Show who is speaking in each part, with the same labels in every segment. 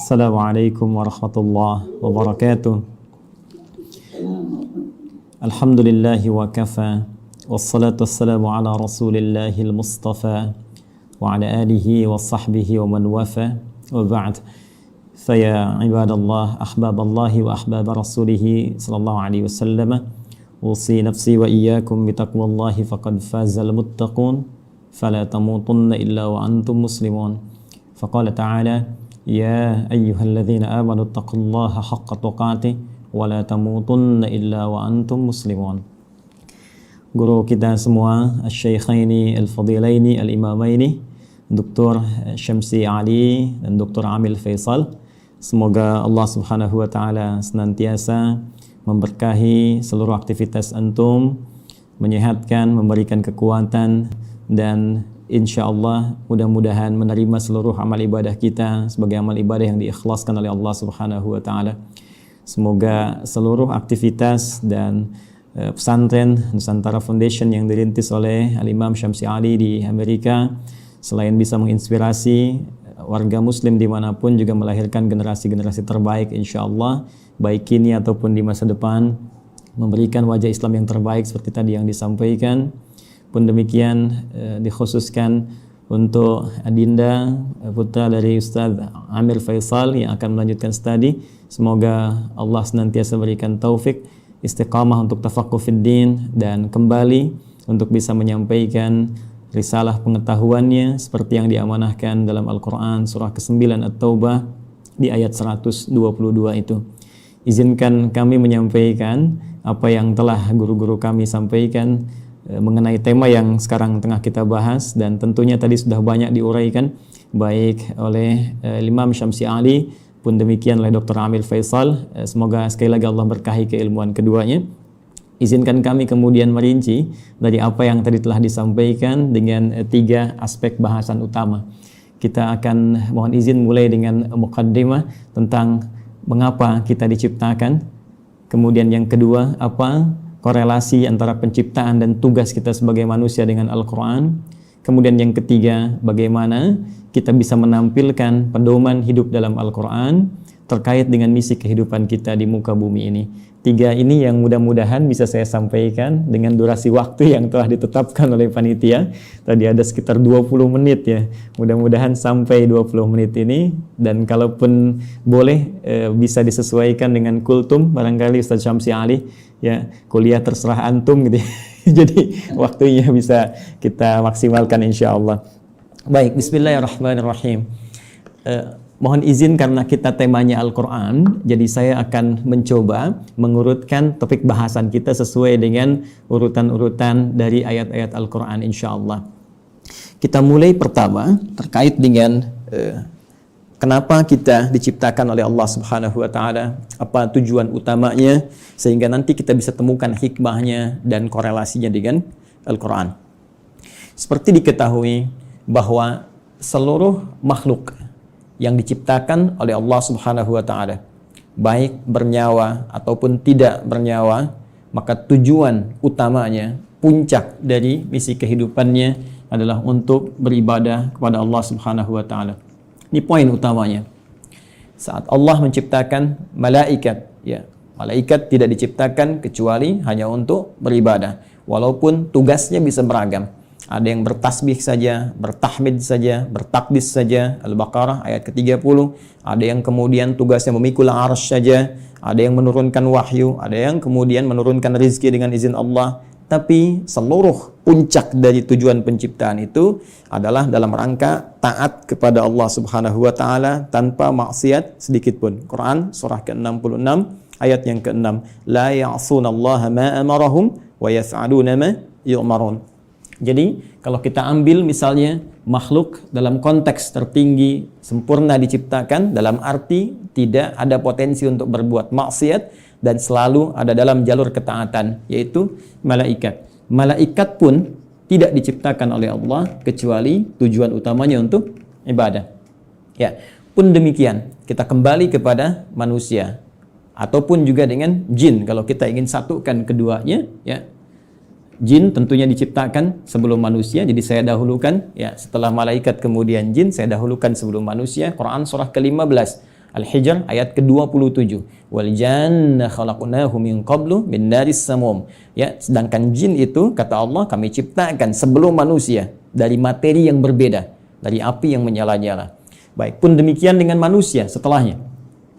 Speaker 1: Assalamualaikum warahmatullahi wabarakatuh. Alhamdulillahi wa kafa. Wassalatu wassalamu ala rasulillahil mustafa wa ala alihi wa sahbihi wa man wafa. Wa ba'd. Faya ibadallah, ahbaballahi wa ahbaba rasulihi sallallahu alaihi wasallam. Usi nafsi wa iyyakum bitaqwallahi faqad fazal muttaqun. Fala tamutunna illa wa antum muslimun. Faqala ta'ala: Ya ayyuhalladzina amanu taqullaha haqqa tuqatih wa la tamutunna illa wa antum muslimun. Guru kita semua, Asy-Syaikhaini Al-Fadilaini Al-Imamaini, Dr. Syamsi Ali dan Dr. Amil Faisal. Semoga Allah Subhanahu wa taala senantiasa memberkahi seluruh aktivitas antum, menyehatkan, memberikan kekuatan, dan insyaallah mudah-mudahan menerima seluruh amal ibadah kita sebagai amal ibadah yang diikhlaskan oleh Allah Subhanahu wa taala. Semoga seluruh aktivitas dan pesantren Nusantara Foundation yang dirintis oleh Al-Imam Syamsi Ali di Amerika selain bisa menginspirasi warga muslim dimanapun, juga melahirkan generasi-generasi terbaik insyaallah, baik kini ataupun di masa depan, memberikan wajah Islam yang terbaik seperti tadi yang disampaikan. Pun demikian dikhususkan untuk Adinda, putra dari Ustaz Amir Faisal yang akan melanjutkan studi. Semoga Allah senantiasa berikan taufik, istiqamah untuk tafaqquh fid din, dan kembali untuk bisa menyampaikan risalah pengetahuannya seperti yang diamanahkan dalam Al-Quran surah ke-9 At-Taubah di ayat 122 itu. Izinkan kami menyampaikan apa yang telah guru-guru kami sampaikan mengenai tema yang sekarang tengah kita bahas, dan tentunya tadi sudah banyak diuraikan baik oleh Imam Syamsi Ali pun demikian oleh Dr. Amil Faisal. Semoga sekali lagi Allah berkahi keilmuan keduanya. Izinkan kami kemudian merinci dari apa yang tadi telah disampaikan dengan 3 aspek bahasan utama. Kita akan mohon izin mulai dengan muqaddimah tentang mengapa kita diciptakan. Kemudian yang kedua, apa korelasi antara penciptaan dan tugas kita sebagai manusia dengan Al-Quran. Kemudian yang ketiga, bagaimana kita bisa menampilkan pedoman hidup dalam Al-Quran terkait dengan misi kehidupan kita di muka bumi ini. 3 ini yang mudah-mudahan bisa saya sampaikan dengan durasi waktu yang telah ditetapkan oleh panitia. Tadi ada sekitar 20 menit ya. Mudah-mudahan sampai 20 menit ini, dan kalaupun boleh bisa disesuaikan dengan kultum barangkali Ustaz Syamsi Ali ya, kuliah terserah antum gitu. Jadi waktunya bisa kita maksimalkan insyaallah. Baik, bismillahirrahmanirrahim. Mohon izin karena kita temanya Al-Quran, jadi saya akan mencoba mengurutkan topik bahasan kita sesuai dengan urutan-urutan dari ayat-ayat Al-Quran insyaallah. Kita mulai pertama terkait dengan kenapa kita diciptakan oleh Allah Subhanahu wa taala, apa tujuan utamanya, sehingga nanti kita bisa temukan hikmahnya dan korelasinya dengan Al-Quran. Seperti diketahui bahwa seluruh makhluk yang diciptakan oleh Allah Subhanahu wa taala, baik bernyawa ataupun tidak bernyawa, maka tujuan utamanya, puncak dari misi kehidupannya adalah untuk beribadah kepada Allah Subhanahu wa taala. Ini poin utamanya. Saat Allah menciptakan malaikat, ya, malaikat tidak diciptakan kecuali hanya untuk beribadah, walaupun tugasnya bisa beragam. Ada yang bertasbih saja, bertahmid saja, bertakdis saja, Al-Baqarah ayat ke-30. Ada yang kemudian tugasnya memikul arsy saja, ada yang menurunkan wahyu, ada yang kemudian menurunkan rizki dengan izin Allah. Tapi seluruh puncak dari tujuan penciptaan itu adalah dalam rangka taat kepada Allah Subhanahu wa taala tanpa maksiat sedikit pun. Quran surah ke-66 ayat yang ke-6. La ya'sunallaha ma amarahum wa yaf'aluna ma yu'marun. Jadi kalau kita ambil misalnya makhluk dalam konteks tertinggi, sempurna diciptakan dalam arti tidak ada potensi untuk berbuat maksiat dan selalu ada dalam jalur ketaatan, yaitu malaikat. Malaikat pun tidak diciptakan oleh Allah kecuali tujuan utamanya untuk ibadah. Ya, pun demikian kita kembali kepada manusia ataupun juga dengan jin. Kalau kita ingin satukan keduanya, ya, jin tentunya diciptakan sebelum manusia, jadi saya dahulukan ya, setelah malaikat kemudian jin, saya dahulukan sebelum manusia. Quran surah ke-15 Al-Hijr ayat ke-27. Wal janna khalaqnahu min qablu min naris samum. Ya, sedangkan jin itu kata Allah kami ciptakan sebelum manusia dari materi yang berbeda, dari api yang menyala-nyala. Baik, pun demikian dengan manusia setelahnya.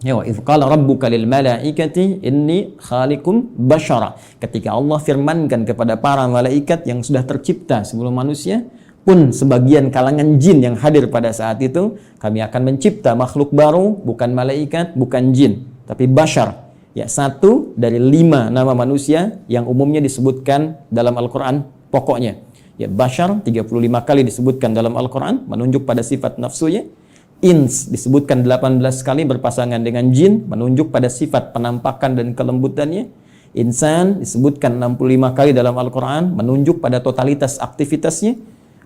Speaker 1: Ya, wa idz qala rabbuka lil malaikati inni khaliqum basyara. Ketika Allah firmankan kepada para malaikat yang sudah tercipta sebelum manusia, pun sebagian kalangan jin yang hadir pada saat itu, kami akan mencipta makhluk baru, bukan malaikat, bukan jin, tapi bashar. Ya, satu dari 5 nama manusia yang umumnya disebutkan dalam Al-Quran pokoknya. Ya, bashar 35 kali disebutkan dalam Al-Quran, menunjuk pada sifat nafsunya. Ins disebutkan 18 kali berpasangan dengan jin, menunjuk pada sifat penampakan dan kelembutannya. Insan disebutkan 65 kali dalam Al-Quran, menunjuk pada totalitas aktivitasnya.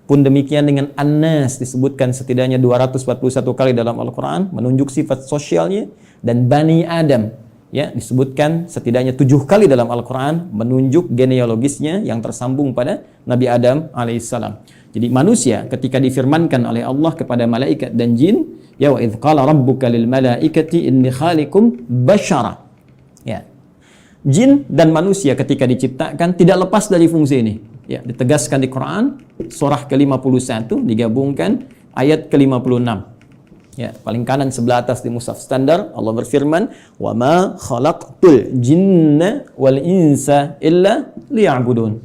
Speaker 1: Pun demikian dengan An-Nas disebutkan setidaknya 241 kali dalam Al-Quran, menunjuk sifat sosialnya. Dan Bani Adam ya disebutkan setidaknya 7 kali dalam Al-Quran, menunjuk genealogisnya yang tersambung pada Nabi Adam alaihissalam. Jadi manusia ketika difirmankan oleh Allah kepada malaikat dan jin, ya wa idz qala rabbuka lil malaikati inni khaliqum basyara. Ya. Jin dan manusia ketika diciptakan tidak lepas dari fungsi ini. Ya, ditegaskan di Quran surah ke-51 digabungkan ayat ke-56. Ya, paling kanan sebelah atas di mushaf standar Allah berfirman, "Wa ma khalaqtul jinna wal insa illa liya'budun."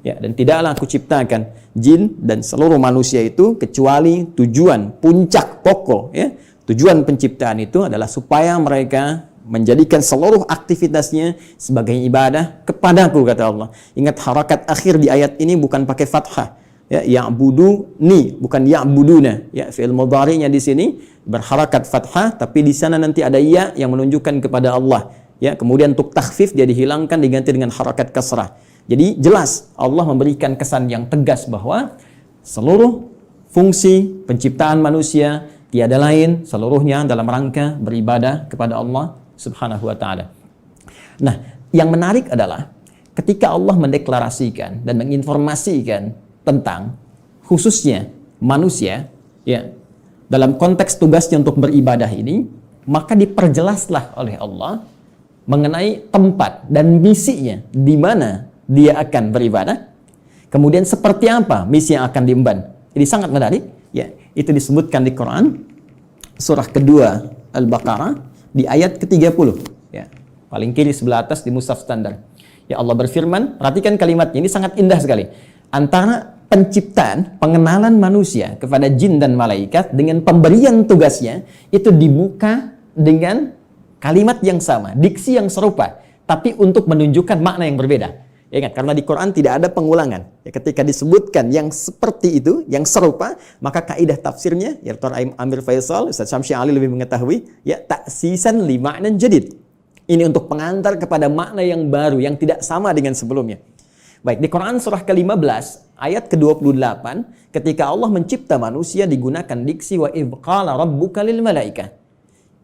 Speaker 1: Ya, dan tidaklah aku ciptakan jin dan seluruh manusia itu kecuali tujuan puncak pokok ya. Tujuan penciptaan itu adalah supaya mereka menjadikan seluruh aktivitasnya sebagai ibadah kepadaku, kata Allah. Ingat harakat akhir di ayat ini bukan pakai fathah. Ya, ya'buduni bukan ya'buduna. Ya, fi'il mudhari'nya di sini berharakat fathah, tapi di sana nanti ada ya yang menunjukkan kepada Allah. Ya, kemudian untuk takhfif dia dihilangkan diganti dengan harakat kasrah. Jadi jelas Allah memberikan kesan yang tegas bahwa seluruh fungsi penciptaan manusia tiada lain seluruhnya dalam rangka beribadah kepada Allah Subhanahu wa ta'ala. Nah, yang menarik adalah ketika Allah mendeklarasikan dan menginformasikan tentang khususnya manusia ya dalam konteks tugasnya untuk beribadah ini, maka diperjelaslah oleh Allah mengenai tempat dan misinya di mana dia akan beribadah. Kemudian seperti apa misi yang akan diemban. Jadi sangat menarik ya, itu disebutkan di Quran surah kedua Al-Baqarah di ayat ke-30 ya, paling kiri sebelah atas di mushaf standar. Ya, Allah berfirman, perhatikan kalimatnya ini sangat indah sekali. Antara penciptaan, pengenalan manusia kepada jin dan malaikat dengan pemberian tugasnya itu dibuka dengan kalimat yang sama, diksi yang serupa, tapi untuk menunjukkan makna yang berbeda. Ya, ingat, karena di Quran tidak ada pengulangan. Ya, ketika disebutkan yang seperti itu, yang serupa, maka kaidah tafsirnya, ya Dr. Amir Faisal, Ustaz Syamsi Ali lebih mengetahui, ya taksisan li ma'nan jadid. Ini untuk pengantar kepada makna yang baru, yang tidak sama dengan sebelumnya. Baik, di Quran surah ke-15, ayat ke-28, ketika Allah mencipta manusia digunakan diksi wa idz qala rabbuka lil malaikah.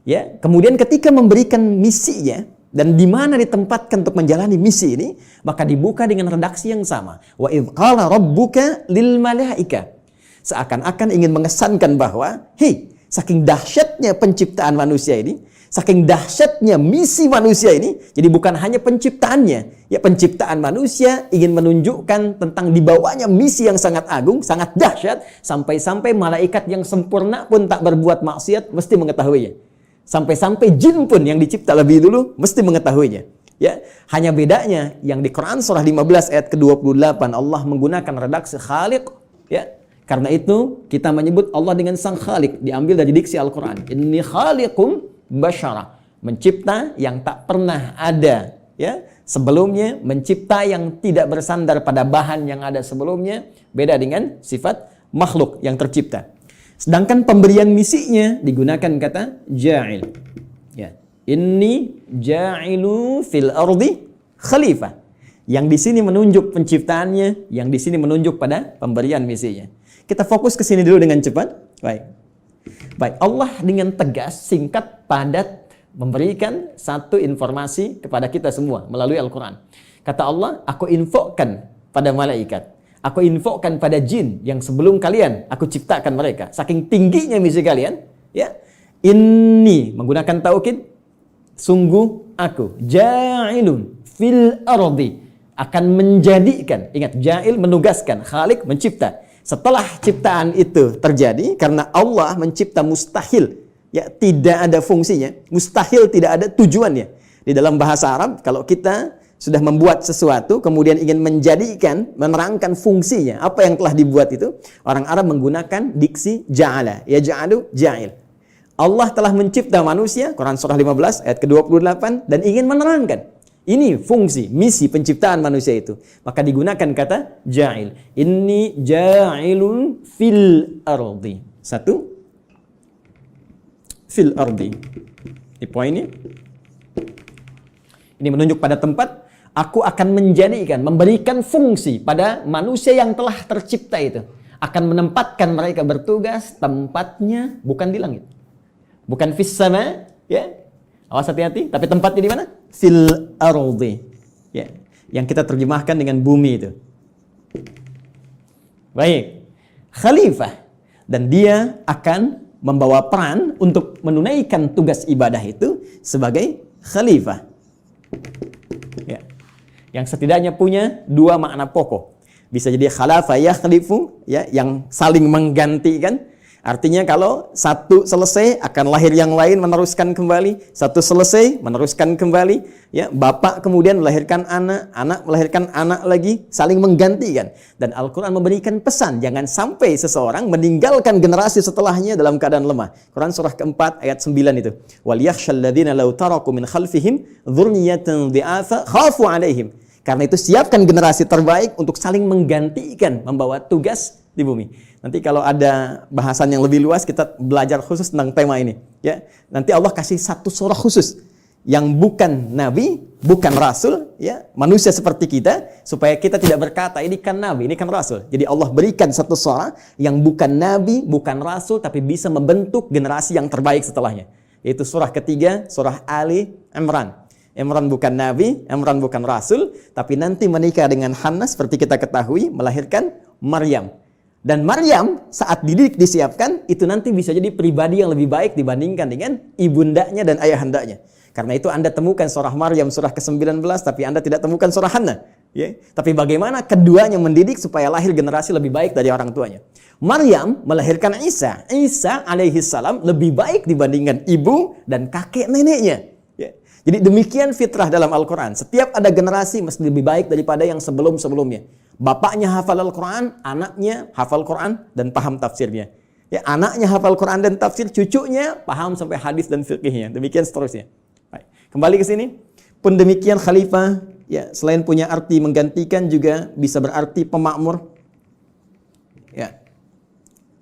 Speaker 1: Ya, kemudian ketika memberikan misinya, dan di mana ditempatkan untuk menjalani misi ini, maka dibuka dengan redaksi yang sama. Wa idz qala rabbuka lil malaika. Seakan-akan ingin mengesankan bahwa, hei, saking dahsyatnya penciptaan manusia ini, saking dahsyatnya misi manusia ini, jadi bukan hanya penciptaannya, ya penciptaan manusia ingin menunjukkan tentang dibawanya misi yang sangat agung, sangat dahsyat, sampai-sampai malaikat yang sempurna pun tak berbuat maksiat mesti mengetahuinya. Sampai-sampai jin pun yang dicipta lebih dulu mesti mengetahuinya. Ya, hanya bedanya yang di Quran surah 15 ayat ke-28 Allah menggunakan redaksi khaliq, ya. Karena itu kita menyebut Allah dengan sang khaliq, diambil dari diksi Al-Qur'an. Inni khaliqum basyara, mencipta yang tak pernah ada, ya. Sebelumnya, mencipta yang tidak bersandar pada bahan yang ada sebelumnya, beda dengan sifat makhluk yang tercipta. Sedangkan pemberian misinya digunakan kata ja'il. Ya. Inni ja'ilu fil ardi khalifah. Yang di sini menunjuk penciptaannya, yang di sini menunjuk pada pemberian misinya. Kita fokus ke sini dulu dengan cepat. Baik, Allah dengan tegas, singkat, padat memberikan satu informasi kepada kita semua melalui Al-Quran. Kata Allah, aku infokan pada malaikat. Aku infokan pada jin yang sebelum kalian aku ciptakan mereka. Saking tingginya misi kalian, ya. Inni menggunakan taukid, sungguh aku, ja'ilun fil ardi, akan menjadikan. Ingat, ja'il menugaskan, khalik mencipta. Setelah ciptaan itu terjadi, karena Allah mencipta mustahil, ya tidak ada fungsinya, mustahil tidak ada tujuannya. Di dalam bahasa Arab, kalau kita sudah membuat sesuatu, kemudian ingin menjadikan, menerangkan fungsinya, apa yang telah dibuat itu, orang Arab menggunakan diksi ja'ala, ya ja'alu, ja'il. Allah telah mencipta manusia, Quran surah 15 ayat ke-28, dan ingin menerangkan ini fungsi, misi penciptaan manusia itu. Maka digunakan kata ja'il. Inni ja'ilun fil ardi. Satu, fil ardi. Ini poinnya. Ini menunjuk pada tempat, aku akan menjadikan, memberikan fungsi pada manusia yang telah tercipta itu. Akan menempatkan mereka bertugas, tempatnya bukan di langit. Bukan fis sama, ya. Awas hati-hati, tapi tempatnya di mana? Fil ardi. Ya, yang kita terjemahkan dengan bumi itu. Baik. Khalifah, dan dia akan membawa peran untuk menunaikan tugas ibadah itu sebagai khalifah. Ya. Yang setidaknya punya dua makna pokok. Bisa jadi khalafa yakhlifu, ya, yang saling menggantikan. Artinya kalau satu selesai akan lahir yang lain meneruskan kembali, satu selesai meneruskan kembali, ya, bapak kemudian melahirkan anak, anak melahirkan anak lagi, saling menggantikan. Dan Al-Qur'an memberikan pesan jangan sampai seseorang meninggalkan generasi setelahnya dalam keadaan lemah. Quran surah keempat ayat 9 itu. Wal yakhshal ladzina law taraku min khalfihim dzurriyyatan dhi'afa khafu 'alaihim. Karena itu siapkan generasi terbaik untuk saling menggantikan membawa tugas di bumi. Nanti kalau ada bahasan yang lebih luas, kita belajar khusus tentang tema ini. Ya, nanti Allah kasih satu surah khusus yang bukan nabi, bukan rasul, ya, manusia seperti kita, supaya kita tidak berkata ini kan nabi, ini kan rasul. Jadi Allah berikan satu surah yang bukan nabi, bukan rasul, tapi bisa membentuk generasi yang terbaik setelahnya. Yaitu surah ketiga, surah Ali Imran. Imran bukan nabi, Imran bukan rasul, tapi nanti menikah dengan Hannah seperti kita ketahui, melahirkan Maryam. Dan Maryam saat dididik disiapkan, itu nanti bisa jadi pribadi yang lebih baik dibandingkan dengan ibundanya dan ayahandanya. Karena itu Anda temukan surah Maryam surah ke-19, tapi Anda tidak temukan surah Hannah. Ya. Tapi bagaimana keduanya mendidik supaya lahir generasi lebih baik dari orang tuanya. Maryam melahirkan Isa. Isa alaihi salam lebih baik dibandingkan ibu dan kakek neneknya. Ya. Jadi demikian fitrah dalam Al-Quran. Setiap ada generasi mesti lebih baik daripada yang sebelum-sebelumnya. Bapaknya hafal Al-Quran, anaknya hafal Quran dan paham tafsirnya. Ya, anaknya hafal Quran dan tafsir, cucunya paham sampai hadis dan fiqihnya. Demikian seterusnya. Baik. Kembali ke sini. Pun demikian khalifah, ya, selain punya arti menggantikan juga bisa berarti pemakmur. Ya.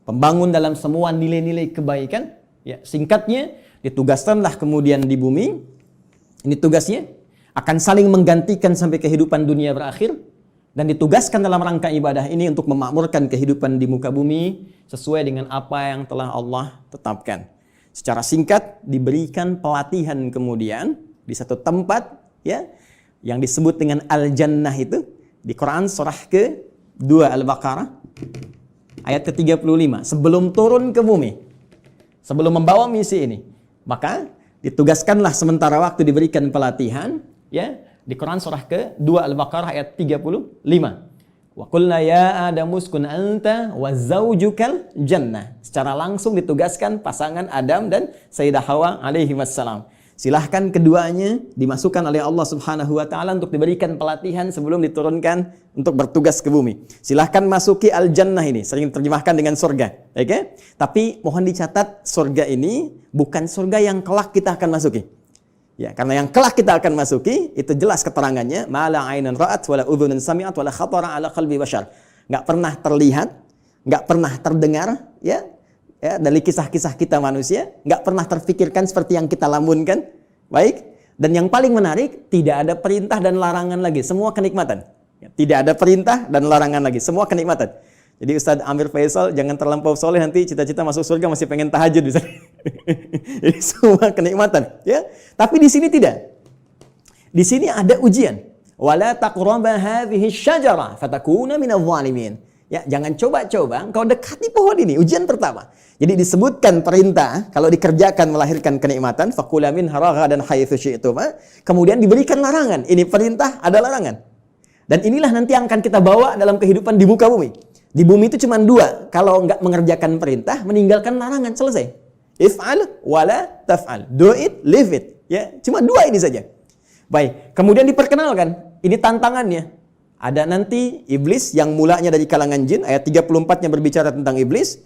Speaker 1: Pembangun dalam semua nilai-nilai kebaikan. Ya, singkatnya, ditugaskanlah kemudian di bumi. Ini tugasnya. Akan saling menggantikan sampai kehidupan dunia berakhir. Dan ditugaskan dalam rangka ibadah ini untuk memakmurkan kehidupan di muka bumi sesuai dengan apa yang telah Allah tetapkan. Secara singkat diberikan pelatihan kemudian di satu tempat, ya, yang disebut dengan Al-Jannah itu di Quran surah ke-2 Al-Baqarah ayat ke-35. Sebelum turun ke bumi, sebelum membawa misi ini, maka ditugaskanlah sementara waktu diberikan pelatihan, ya, di Quran surah ke-2 Al-Baqarah ayat 35. Wa qulna ya Adamu uskun anta wa zaujukal jannah. Secara langsung ditugaskan pasangan Adam dan Sayyidah Hawa alaihi wassalam. Silahkan keduanya dimasukkan oleh Allah Subhanahu wa taala untuk diberikan pelatihan sebelum diturunkan untuk bertugas ke bumi. Silahkan masuki al-jannah ini, sering terjemahkan dengan surga, oke? Okay? Tapi mohon dicatat, surga ini bukan surga yang kelak kita akan masuki. Ya, karena yang kelak kita akan masuki itu jelas keterangannya, mala ainan ra'at wala udhunun sami'at wala khatara ala qalbi bashar. Enggak pernah terlihat, enggak pernah terdengar, ya. Ya, dari kisah-kisah kita manusia, enggak pernah terfikirkan seperti yang kita lamunkan. Baik. Dan yang paling menarik, tidak ada perintah dan larangan lagi, semua kenikmatan. Ya, tidak ada perintah dan larangan lagi, semua kenikmatan. Jadi Ustadz Amir Faisal jangan terlampau soleh, nanti cita-cita masuk surga masih pengen tahajud bisa. Jadi semua kenikmatan, ya. Tapi di sini tidak. Di sini ada ujian. Wala taqraba hadhihi syajarah fatakuna minadh dhalimin.
Speaker 2: Ya, jangan coba-coba engkau dekati pohon ini, ujian pertama. Jadi disebutkan perintah kalau dikerjakan melahirkan kenikmatan, fakula minha ragadan haitsu syi'tuma. Kemudian diberikan larangan. Ini perintah, ada larangan. Dan inilah nanti yang akan kita bawa dalam kehidupan di muka bumi. Di bumi itu cuma dua, kalau enggak mengerjakan perintah, meninggalkan larangan, selesai. If'al wala taf'al. Do it, leave it. Ya, cuma dua ini saja. Baik, kemudian diperkenalkan, ini tantangannya. Ada nanti iblis yang mulanya dari kalangan jin, ayat 34-nya berbicara tentang iblis.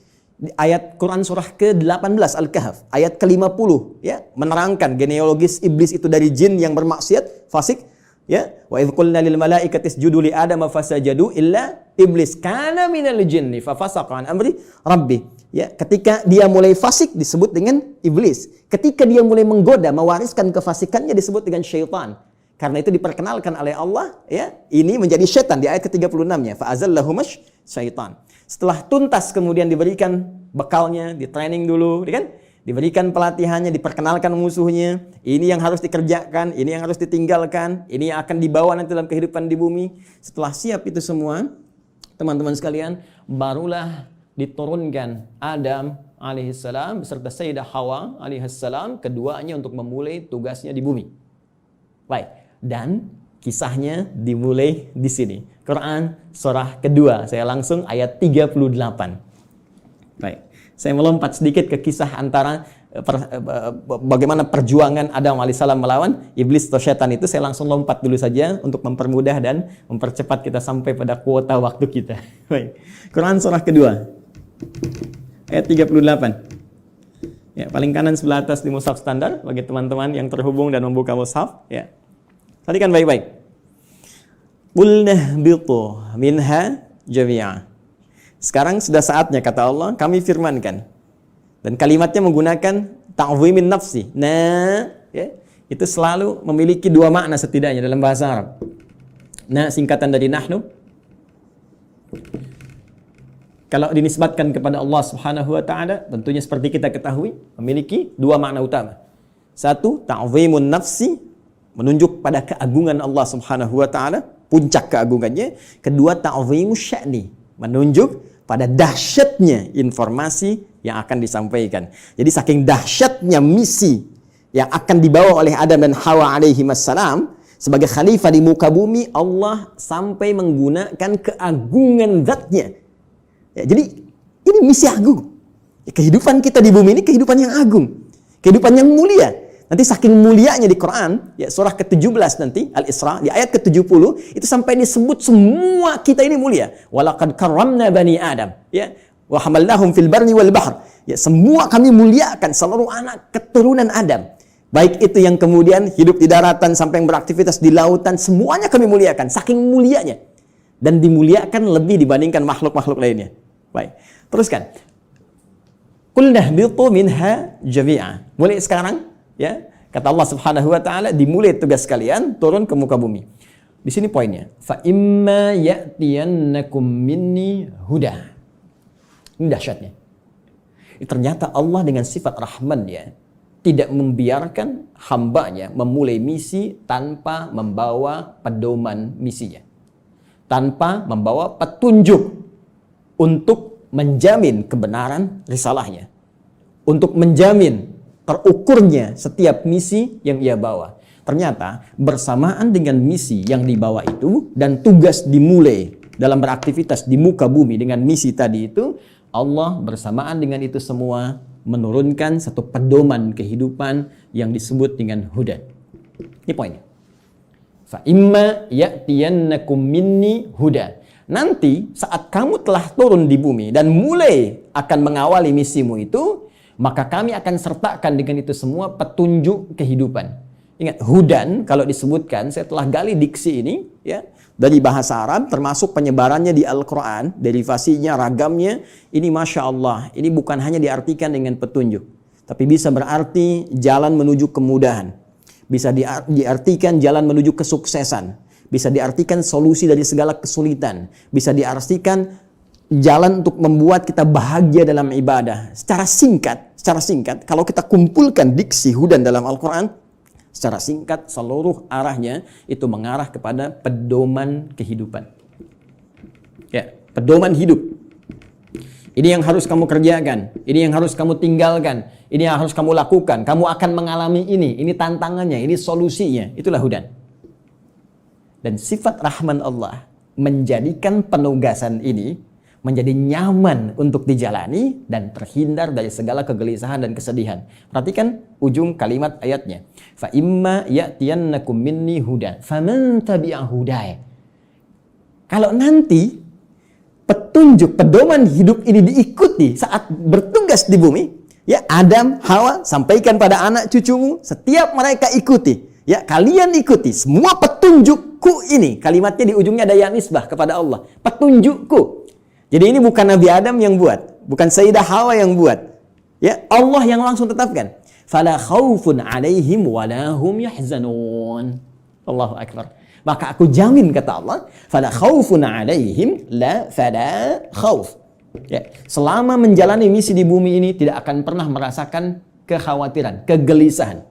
Speaker 2: Ayat Quran surah ke-18 Al-Kahf, ayat ke-50 ya, menerangkan genealogis iblis itu dari jin yang bermaksiat, fasik ya. Wa idz qulna lil malaikati isjudu li adama fasajadu illa iblis kana minal jinni fa fasaqa an amri rabbi. Ya, ketika dia mulai fasik disebut dengan iblis. Ketika dia mulai menggoda, mewariskan kefasikannya disebut dengan syaitan. Karena itu diperkenalkan oleh Allah, ya, ini menjadi syaitan di ayat ke-36-nya. Fa'azallahumash syaitan. Setelah tuntas kemudian diberikan bekalnya, di training dulu, kan? Diberikan pelatihannya, diperkenalkan musuhnya. Ini yang harus dikerjakan, ini yang harus ditinggalkan, ini yang akan dibawa nanti dalam kehidupan di bumi. Setelah siap itu semua, teman-teman sekalian, barulah diturunkan Adam alaihissalam beserta Sayyidah Hawa alaihissalam, keduanya untuk memulai tugasnya di bumi. Baik. Dan kisahnya dimulai di sini. Quran surah kedua. Saya langsung ayat 38. Baik. Saya melompat sedikit ke kisah antara bagaimana perjuangan Adam alaihissalam melawan iblis atau syaitan itu. Saya langsung lompat dulu saja untuk mempermudah dan mempercepat kita sampai pada kuota waktu kita. Baik. Quran surah kedua. Ayat 38. Ya, paling kanan sebelah atas di mushaf standar bagi teman-teman yang terhubung dan membuka mushaf, ya. Perhatikan baik-baik. Qulna bitu minha jami'a. Sekarang sudah saatnya, kata Allah, kami firmankan. Dan kalimatnya menggunakan ta'zimin nafsi. Nah, ya, itu selalu memiliki dua makna setidaknya dalam bahasa Arab. Nah, singkatan dari nahnu. Kalau dinisbatkan kepada Allah Subhanahu wa taala, tentunya seperti kita ketahui, memiliki dua makna utama. Satu, ta'zimun nafsi, menunjuk pada keagungan Allah Subhanahu wa taala, puncak keagungannya. Kedua, ta'zimus sya'ni, menunjuk pada dahsyatnya informasi yang akan disampaikan. Jadi saking dahsyatnya misi yang akan dibawa oleh Adam dan Hawa alaihi wassalam sebagai khalifah di muka bumi, Allah sampai menggunakan keagungan zatnya. Ya, jadi ini misi agung. Kehidupan kita di bumi ini kehidupan yang agung, kehidupan yang mulia. Nanti saking mulianya di Quran, ya, surah ke-17 nanti, Al-Isra, di ayat ke-70, itu sampai disebut semua kita ini mulia. Walaqad karramna bani Adam, ya, wa hamalnahum fil barri wal bahr. Ya, semua kami muliakan seluruh anak keturunan Adam. Baik itu yang kemudian hidup di daratan sampai yang beraktivitas di lautan, semuanya kami muliakan, saking mulianya. Dan dimuliakan lebih dibandingkan makhluk-makhluk lainnya. Baik, teruskan. Qulna ihbitu minha jami'a. Mulai sekarang, ya, kata Allah Subhanahu wa taala, dimulai tugas kalian turun ke muka bumi. Di sini poinnya. Fa imma ya'tiyannakum minni huda. Ini dahsyatnya. Ternyata Allah dengan sifat Rahman, ya, tidak membiarkan hambanya memulai misi tanpa membawa pedoman misinya. Tanpa membawa petunjuk untuk menjamin kebenaran risalahnya. Untuk menjamin terukurnya setiap misi yang ia bawa. Ternyata bersamaan dengan misi yang dibawa itu dan tugas dimulai dalam beraktivitas di muka bumi dengan misi tadi itu, Allah bersamaan dengan itu semua menurunkan satu pedoman kehidupan yang disebut dengan huda. Ini poinnya. Fa imma ya'tiyannakum minni huda. Nanti saat kamu telah turun di bumi dan mulai akan mengawali misimu itu, maka kami akan sertakan dengan itu semua petunjuk kehidupan. Ingat, hudan kalau disebutkan, saya telah gali diksi ini, ya, dari bahasa Arab, termasuk penyebarannya di Al-Quran, derivasinya, ragamnya, ini Masya Allah, ini bukan hanya diartikan dengan petunjuk, tapi bisa berarti jalan menuju kemudahan, bisa diartikan jalan menuju kesuksesan, bisa diartikan solusi dari segala kesulitan, bisa diartikan jalan untuk membuat kita bahagia dalam ibadah. Secara singkat, kalau kita kumpulkan diksi hudan dalam Al-Quran, secara singkat seluruh arahnya itu mengarah kepada pedoman kehidupan. Ya, pedoman hidup. Ini yang harus kamu kerjakan, ini yang harus kamu tinggalkan, ini yang harus kamu lakukan. Kamu akan mengalami ini tantangannya, ini solusinya. Itulah hudan. Dan sifat rahman Allah menjadikan penugasan ini menjadi nyaman untuk dijalani dan terhindar dari segala kegelisahan dan kesedihan. Perhatikan ujung kalimat ayatnya. Fa imma ya'tiyannakum minni hudan faman tabi'a hudaya. Kalau nanti petunjuk, pedoman hidup ini diikuti saat bertugas di bumi, ya Adam, Hawa, sampaikan pada anak cucumu, setiap mereka ikuti, ya kalian ikuti semua petunjukku ini. Kalimatnya di ujungnya ada ya nisbah kepada Allah. Petunjukku. Jadi ini bukan Nabi Adam yang buat, bukan Sayyidah Hawa yang buat. Ya, Allah yang langsung tetapkan. Fala khaufun 'alaihim wa la hum yahzanun. Allahu akbar. Maka aku jamin kata Allah, fala khaufun 'alaihim la fala khauf. Ya, selama menjalani misi di bumi ini tidak akan pernah merasakan kekhawatiran, kegelisahan.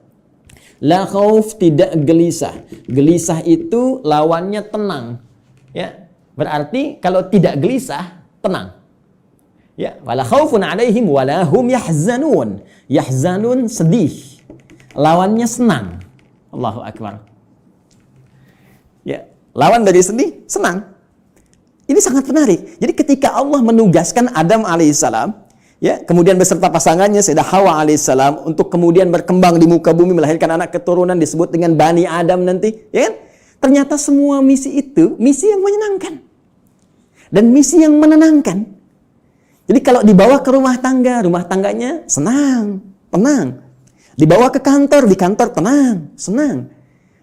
Speaker 2: La khauf, tidak gelisah. Gelisah itu lawannya tenang. Ya, berarti kalau tidak gelisah tenang. Ya, wala khaufun 'alaihim wala hum yahzanun. Yahzanun sedih. Lawannya senang. Allahu akbar. Ya, lawan dari sedih senang. Ini sangat menarik. Jadi ketika Allah menugaskan Adam alaihissalam, ya, kemudian beserta pasangannya Sayyidah Hawa alaihissalam untuk kemudian berkembang di muka bumi melahirkan anak keturunan disebut dengan Bani Adam nanti, ya kan? Ternyata semua misi itu misi yang menyenangkan. Dan misi yang menenangkan. Jadi kalau dibawa ke rumah tangganya senang, tenang. Dibawa ke kantor, di kantor tenang, senang.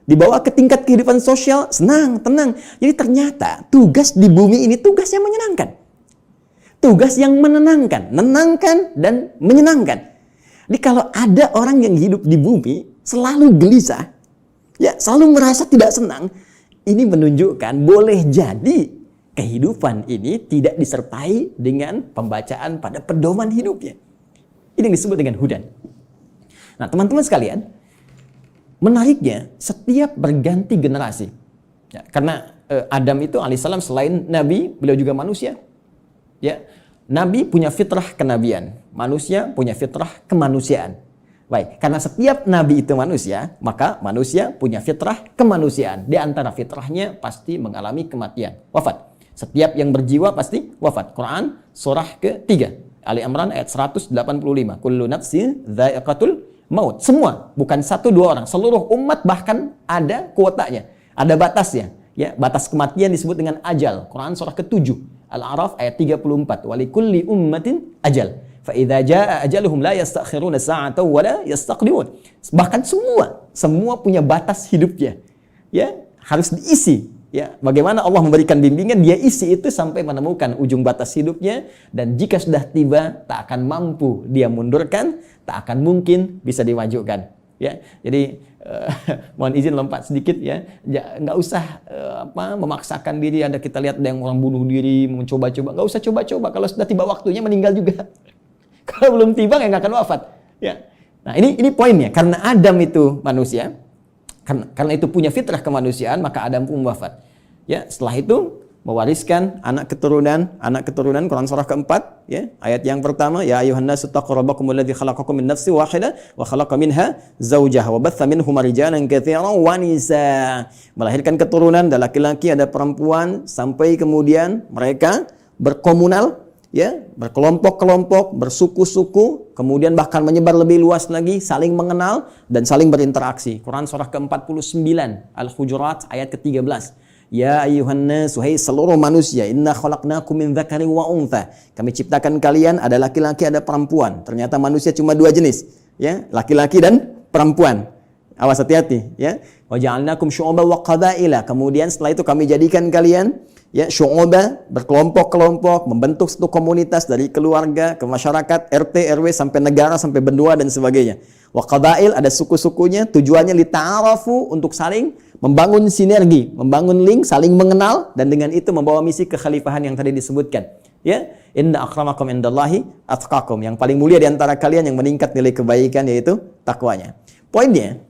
Speaker 2: Dibawa ke tingkat kehidupan sosial, senang, tenang. Jadi ternyata tugas di bumi ini tugas yang menyenangkan. Tugas yang menenangkan, menenangkan dan menyenangkan. Jadi kalau ada orang yang hidup di bumi selalu gelisah, ya selalu merasa tidak senang, ini menunjukkan boleh jadi kehidupan ini tidak disertai dengan pembacaan pada pedoman hidupnya. Ini yang disebut dengan hudan. Nah, teman-teman sekalian, menariknya setiap berganti generasi. Ya, karena Adam itu alaihissalam selain nabi, beliau juga manusia. Ya, nabi punya fitrah kenabian, manusia punya fitrah kemanusiaan. Baik, karena setiap nabi itu manusia, maka manusia punya fitrah kemanusiaan. Di antara fitrahnya pasti mengalami kematian, wafat. Setiap yang berjiwa pasti wafat. Quran surah ke-3 Ali Imran ayat 185. Kullu nafsin dha'iqatul maut. Semua, bukan satu dua orang, seluruh umat bahkan ada kuotanya, ada batasnya. Ya, batas kematian disebut dengan ajal. Quran surah ke-7 Al-A'raf ayat 34. Walikulli ummatin ajal. Fa idza jaa ajaluhum la yastakhiruna sa'atan wa la yastaqdimun. Bahkan semua punya batas hidupnya. Ya, harus diisi. Ya, bagaimana Allah memberikan bimbingan, dia isi itu sampai menemukan ujung batas hidupnya, dan jika sudah tiba tak akan mampu dia mundurkan, tak akan mungkin bisa dimajukan. Ya, jadi mohon izin lompat sedikit ya, nggak usah memaksakan diri. Ada kita lihat ada yang orang bunuh diri, mencoba-coba, nggak usah coba-coba. Kalau sudah tiba waktunya meninggal juga. Kalau belum tiba nggak akan wafat. Ya, nah ini poinnya. Karena Adam itu manusia. Karena itu punya fitrah kemanusiaan, maka Adam pun wafat. Ya, setelah itu mewariskan anak keturunan Quran surah keempat, ya, ayat yang pertama, ya ayuhan nasu taqu rabbakum alladzi khalaqakum min nafsin wahidah wa khalaqa minha zawjaha wa batha minhuma rijalan katsiran wa nisaa. Melahirkan keturunan, ada laki-laki, ada perempuan, sampai kemudian mereka berkomunal, ya, berkelompok-kelompok, bersuku-suku, kemudian bahkan menyebar lebih luas lagi, saling mengenal dan saling berinteraksi. Quran surah ke-49 Al-Hujurat ayat ke-13. Ya ayyuhan nas, wahai seluruh manusia, inna khalaqnakum min dzakarin wa untha. Kami ciptakan kalian ada laki-laki ada perempuan. Ternyata manusia cuma dua jenis, ya, laki-laki dan perempuan. Awas, hati-hati, ya. Wa ja'alnakum syu'uban wa qabaila. Kemudian setelah itu kami jadikan kalian, ya, syu'uba, berkelompok-kelompok, membentuk satu komunitas dari keluarga ke masyarakat, RT, RW sampai negara sampai benua dan sebagainya. Wa qabail, ada suku-sukunya, tujuannya lita'arafu, untuk saling membangun sinergi, membangun link, saling mengenal, dan dengan itu membawa misi kekhalifahan yang tadi disebutkan. Ya, inna akramakum indallahi atqakum. Yang paling mulia di antara kalian yang meningkat nilai kebaikan yaitu takwanya. Poinnya,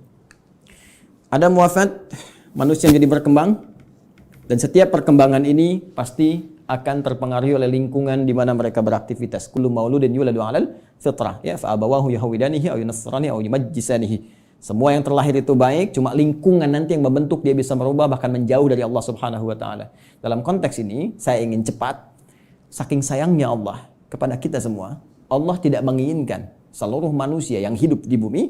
Speaker 2: Adam wafat, manusia jadi berkembang, dan setiap perkembangan ini pasti akan terpengaruhi oleh lingkungan di mana mereka beraktivitas. Kullu mauludin yuladu 'alal fitrah, ya, fa abawahu yahwidanihi aw yunasrani aw yumajjisanihi. Semua yang terlahir itu baik, cuma lingkungan nanti yang membentuk dia bisa merubah bahkan menjauh dari Allah Subhanahu wa taala. Dalam konteks ini, saya ingin cepat, saking sayangnya Allah kepada kita semua, Allah tidak menginginkan seluruh manusia yang hidup di bumi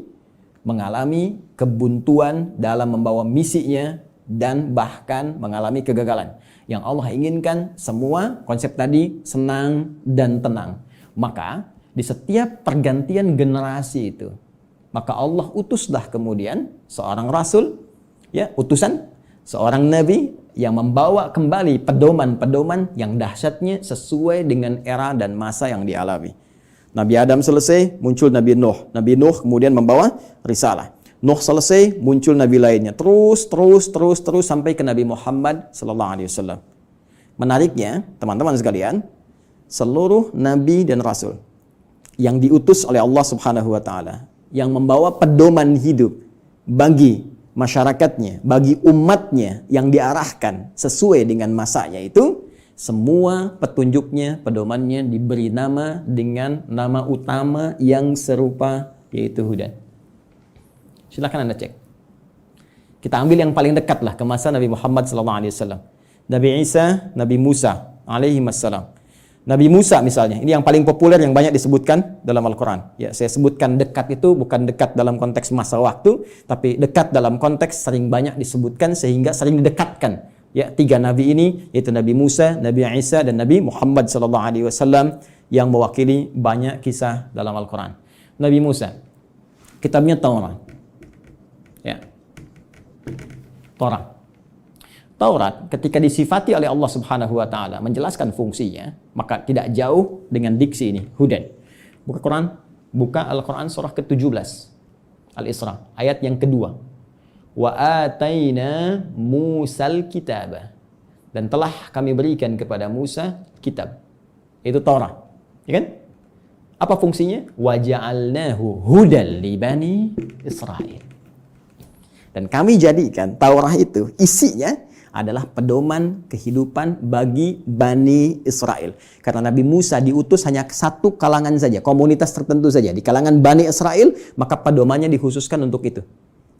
Speaker 2: mengalami kebuntuan dalam membawa misinya dan bahkan mengalami kegagalan. Yang Allah inginkan semua konsep tadi senang dan tenang. Maka di setiap pergantian generasi itu, maka Allah utuslah kemudian seorang rasul, ya, utusan, seorang nabi yang membawa kembali pedoman-pedoman yang dahsyatnya sesuai dengan era dan masa yang dialami. Nabi Adam selesai, muncul Nabi Nuh. Nabi Nuh kemudian membawa risalah. Nuh selesai, muncul nabi lainnya. Terus sampai ke Nabi Muhammad sallallahu alaihi wasallam. Menariknya, teman-teman sekalian, seluruh nabi dan rasul yang diutus oleh Allah Subhanahu wa taala, yang membawa pedoman hidup bagi masyarakatnya, bagi umatnya yang diarahkan sesuai dengan masanya itu, semua petunjuknya, pedomannya diberi nama dengan nama utama yang serupa, yaitu Hudan. Silakan Anda cek. Kita ambil yang paling dekat lah ke masa Nabi Muhammad SAW. Nabi Isa, Nabi Musa alaihi wassalam. Nabi Musa misalnya, ini yang paling populer yang banyak disebutkan dalam Al-Quran. Ya, saya sebutkan dekat itu bukan dekat dalam konteks masa waktu, tapi dekat dalam konteks sering banyak disebutkan sehingga sering didekatkan. Ya, tiga nabi ini yaitu Nabi Musa, Nabi Isa dan Nabi Muhammad SAW yang mewakili banyak kisah dalam Al-Quran. Nabi Musa, kitabnya Taurat. Ya. Taurat ketika disifati oleh Allah Subhanahu wa taala menjelaskan fungsinya, maka tidak jauh dengan diksi ini, Hudan. Buka Al-Quran surah ke-17 Al-Isra, ayat yang kedua. Wa ataina Musal kitaba. Dan telah kami berikan kepada Musa kitab. Itu Taurat. Ya kan? Apa fungsinya? Wa ja'alnahu hudal li bani Israil. Dan kami jadikan Taurat itu isinya adalah pedoman kehidupan bagi Bani Israel. Karena Nabi Musa diutus hanya satu kalangan saja, komunitas tertentu saja. Di kalangan Bani Israel, maka pedomannya dikhususkan untuk itu.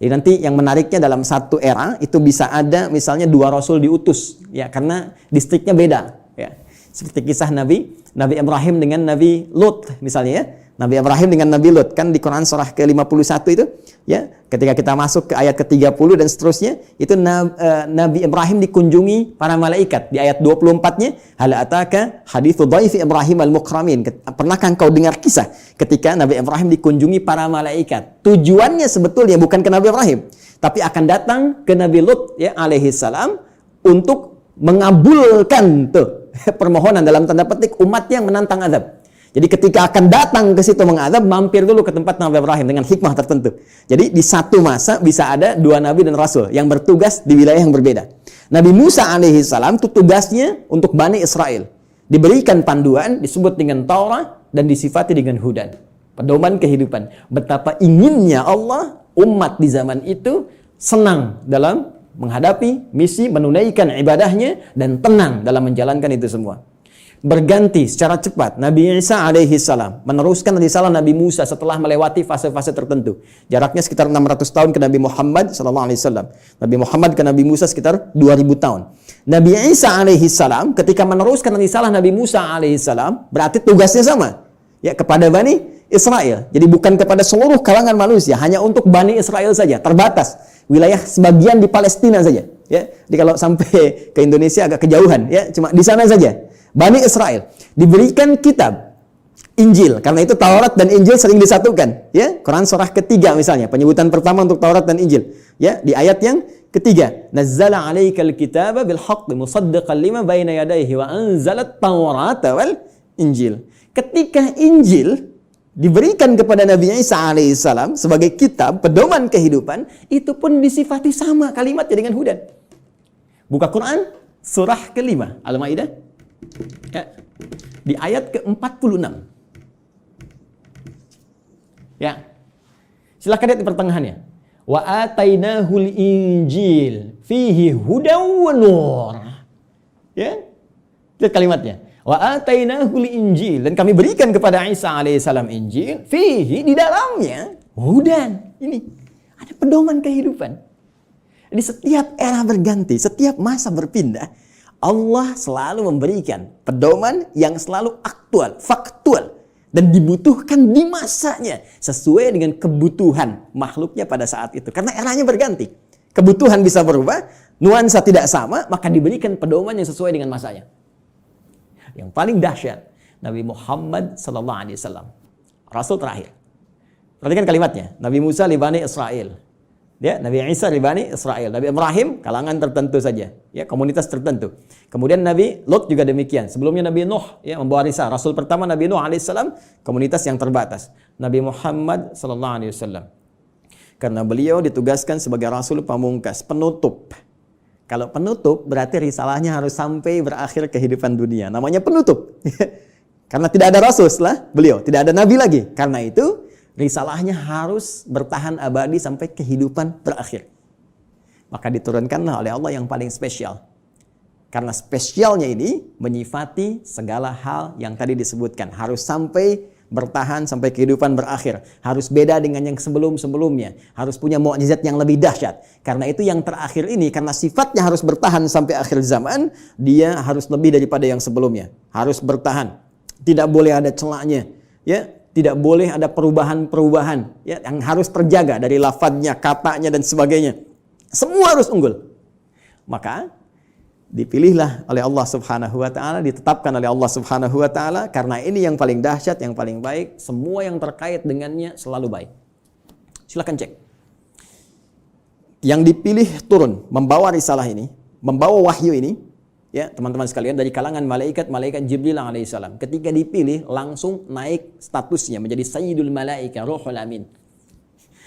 Speaker 2: Jadi nanti yang menariknya dalam satu era, itu bisa ada misalnya 2 rasul diutus. Ya, karena distriknya beda. Ya. Seperti kisah Nabi Ibrahim dengan Nabi Lut misalnya ya. Nabi Ibrahim dengan Nabi Lut, kan di Quran surah ke-51 itu, ya, ketika kita masuk ke ayat ke-30 dan seterusnya, itu Nabi Ibrahim dikunjungi para malaikat. Di ayat 24-nya, hal ataka hadithu dhaifi Ibrahim al-mukramin. Pernahkah engkau dengar kisah ketika Nabi Ibrahim dikunjungi para malaikat? Tujuannya sebetulnya bukan ke Nabi Ibrahim, tapi akan datang ke Nabi Lut, ya, alaihi salam, untuk mengabulkan tuh permohonan dalam tanda petik umat yang menantang azab. Jadi ketika akan datang ke situ mengadab, mampir dulu ke tempat Nabi Ibrahim dengan hikmah tertentu. Jadi di satu masa bisa ada 2 nabi dan rasul yang bertugas di wilayah yang berbeda. Nabi Musa alaihi salam itu tugasnya untuk Bani Israel. Diberikan panduan, disebut dengan Taurat dan disifati dengan Hudan. Pedoman kehidupan. Betapa inginnya Allah umat di zaman itu senang dalam menghadapi misi, menunaikan ibadahnya dan tenang dalam menjalankan itu semua. Berganti secara cepat Nabi Isa alaihi salam meneruskan risalah Nabi Musa setelah melewati fase-fase tertentu. Jaraknya sekitar 600 tahun ke Nabi Muhammad sallallahu alaihi wasallam. Nabi Muhammad ke Nabi Musa sekitar 2000 tahun. Nabi Isa alaihi salam ketika meneruskan risalah Nabi Musa alaihi salam, berarti tugasnya sama, ya, kepada Bani Israel. Jadi bukan kepada seluruh kalangan manusia, hanya untuk Bani Israel saja, terbatas. Wilayah sebagian di Palestina saja, ya. Jadi kalau sampai ke Indonesia agak kejauhan, ya, cuma di sana saja. Bani Israel diberikan kitab Injil, karena itu Taurat dan Injil sering disatukan, ya. Quran surah ketiga misalnya, penyebutan pertama untuk Taurat dan Injil, ya, di ayat yang ketiga, nazzala 'alaikal kitaba bil haqqi musaddiqan lima baina yadayhi wa anzalat Taurata wal Injil. Ketika Injil diberikan kepada Nabi Isa alaihissalam sebagai kitab pedoman kehidupan, itu pun disifati sama kalimatnya dengan Hudan. Buka Quran surah ke-5 Al-Maidah, ya, di ayat ke-46. Ya. Silakan lihat di pertengahannya. Wa atainahul injil fihi hudaw wa nur. Ya. Lihat kalimatnya. Wa atainahul injil, dan kami berikan kepada Isa alaihissalam Injil, fihi, di dalamnya hudan. Ini ada pedoman kehidupan. Jadi setiap era berganti, setiap masa berpindah, Allah selalu memberikan pedoman yang selalu aktual, faktual, dan dibutuhkan di masanya sesuai dengan kebutuhan makhluknya pada saat itu. Karena eranya berganti, kebutuhan bisa berubah, nuansa tidak sama, maka diberikan pedoman yang sesuai dengan masanya. Yang paling dahsyat, Nabi Muhammad SAW, Rasul terakhir. Perhatikan kalimatnya. Nabi Musa li Bani Israel, ya, Nabi Isa li Bani Israel, Nabi Ibrahim kalangan tertentu saja, ya, komunitas tertentu. Kemudian Nabi Lot juga demikian. Sebelumnya Nabi Nuh, ya, membawa risalah. Rasul pertama Nabi Nuh alaihissalam, komunitas yang terbatas. Nabi Muhammad SAW, karena beliau ditugaskan sebagai Rasul pamungkas, penutup. Kalau penutup berarti risalahnya harus sampai berakhir kehidupan dunia. Namanya penutup. Karena tidak ada Rasul setelah beliau, tidak ada Nabi lagi. Karena itu risalahnya harus bertahan abadi sampai kehidupan berakhir. Maka diturunkanlah oleh Allah yang paling spesial. Karena spesialnya ini menyifati segala hal yang tadi disebutkan. Harus sampai bertahan sampai kehidupan berakhir. Harus beda dengan yang sebelum-sebelumnya. Harus punya mukjizat yang lebih dahsyat. Karena itu yang terakhir ini, karena sifatnya harus bertahan sampai akhir zaman, dia harus lebih daripada yang sebelumnya. Harus bertahan. Tidak boleh ada celahnya. Ya, tidak boleh ada perubahan-perubahan, ya, yang harus terjaga dari lafadznya, katanya, dan sebagainya. Semua harus unggul. Maka dipilihlah oleh Allah Subhanahu wa taala, ditetapkan oleh Allah Subhanahu wa taala, karena ini yang paling dahsyat, yang paling baik, semua yang terkait dengannya selalu baik. Silakan cek. Yang dipilih turun membawa risalah ini, membawa wahyu ini, ya, teman-teman sekalian, dari kalangan malaikat Jibril alaihissalam. Ketika dipilih langsung naik statusnya menjadi Sayyidul Malaika, Ruhul Amin.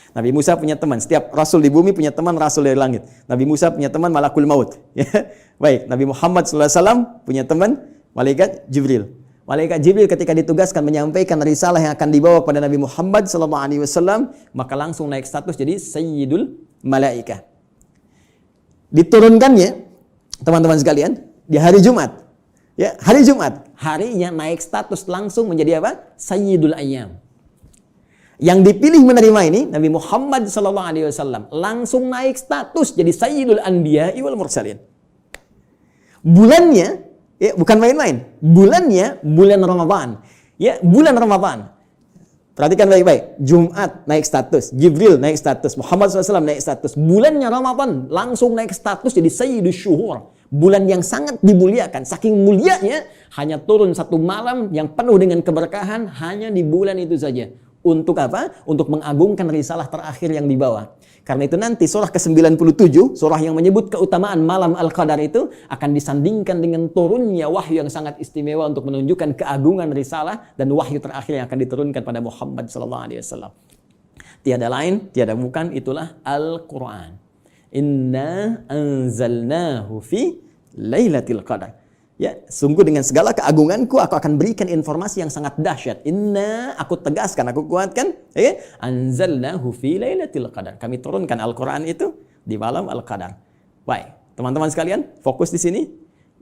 Speaker 2: Nabi Musa punya teman, setiap rasul di bumi punya teman rasul dari langit. Nabi Musa punya teman Malakul Maut. Ya. Baik, Nabi Muhammad SAW punya teman malaikat Jibril. Malaikat Jibril ketika ditugaskan menyampaikan risalah yang akan dibawa kepada Nabi Muhammad SAW, maka langsung naik status jadi Sayyidul Malaika. Diturunkannya, teman-teman sekalian, di hari Jumat. Ya, hari Jumat, harinya naik status langsung menjadi apa? Sayyidul Ayyam. Yang dipilih menerima ini Nabi Muhammad SAW langsung naik status jadi Sayyidul Anbiya wal Mursalin. Bulannya, ya, bukan main-main. Bulannya bulan Ramadan. Ya, bulan Ramadan. Perhatikan baik-baik. Jumat naik status, Jibril naik status, Muhammad SAW naik status. Bulannya Ramadan langsung naik status jadi Sayyidul Syuhur. Bulan yang sangat dimuliakan. Saking mulianya, hanya turun satu malam yang penuh dengan keberkahan hanya di bulan itu saja. Untuk apa? Untuk mengagungkan risalah terakhir yang dibawa. Karena itu nanti surah ke-97, surah yang menyebut keutamaan malam Al-Qadar itu akan disandingkan dengan turunnya wahyu yang sangat istimewa untuk menunjukkan keagungan risalah dan wahyu terakhir yang akan diturunkan pada Muhammad SAW. Tiada lain, tiada bukan, itulah Al-Quran. Inna anzalnahu fi Lailatul Qadar. Ya, sungguh dengan segala keagunganku aku akan berikan informasi yang sangat dahsyat. Inna, aku tegaskan, aku kuatkan, ya, anzalnahu fi Lailatul Qadar. Kami turunkan Al-Qur'an itu di malam Al-Qadar. Baik, teman-teman sekalian, fokus di sini.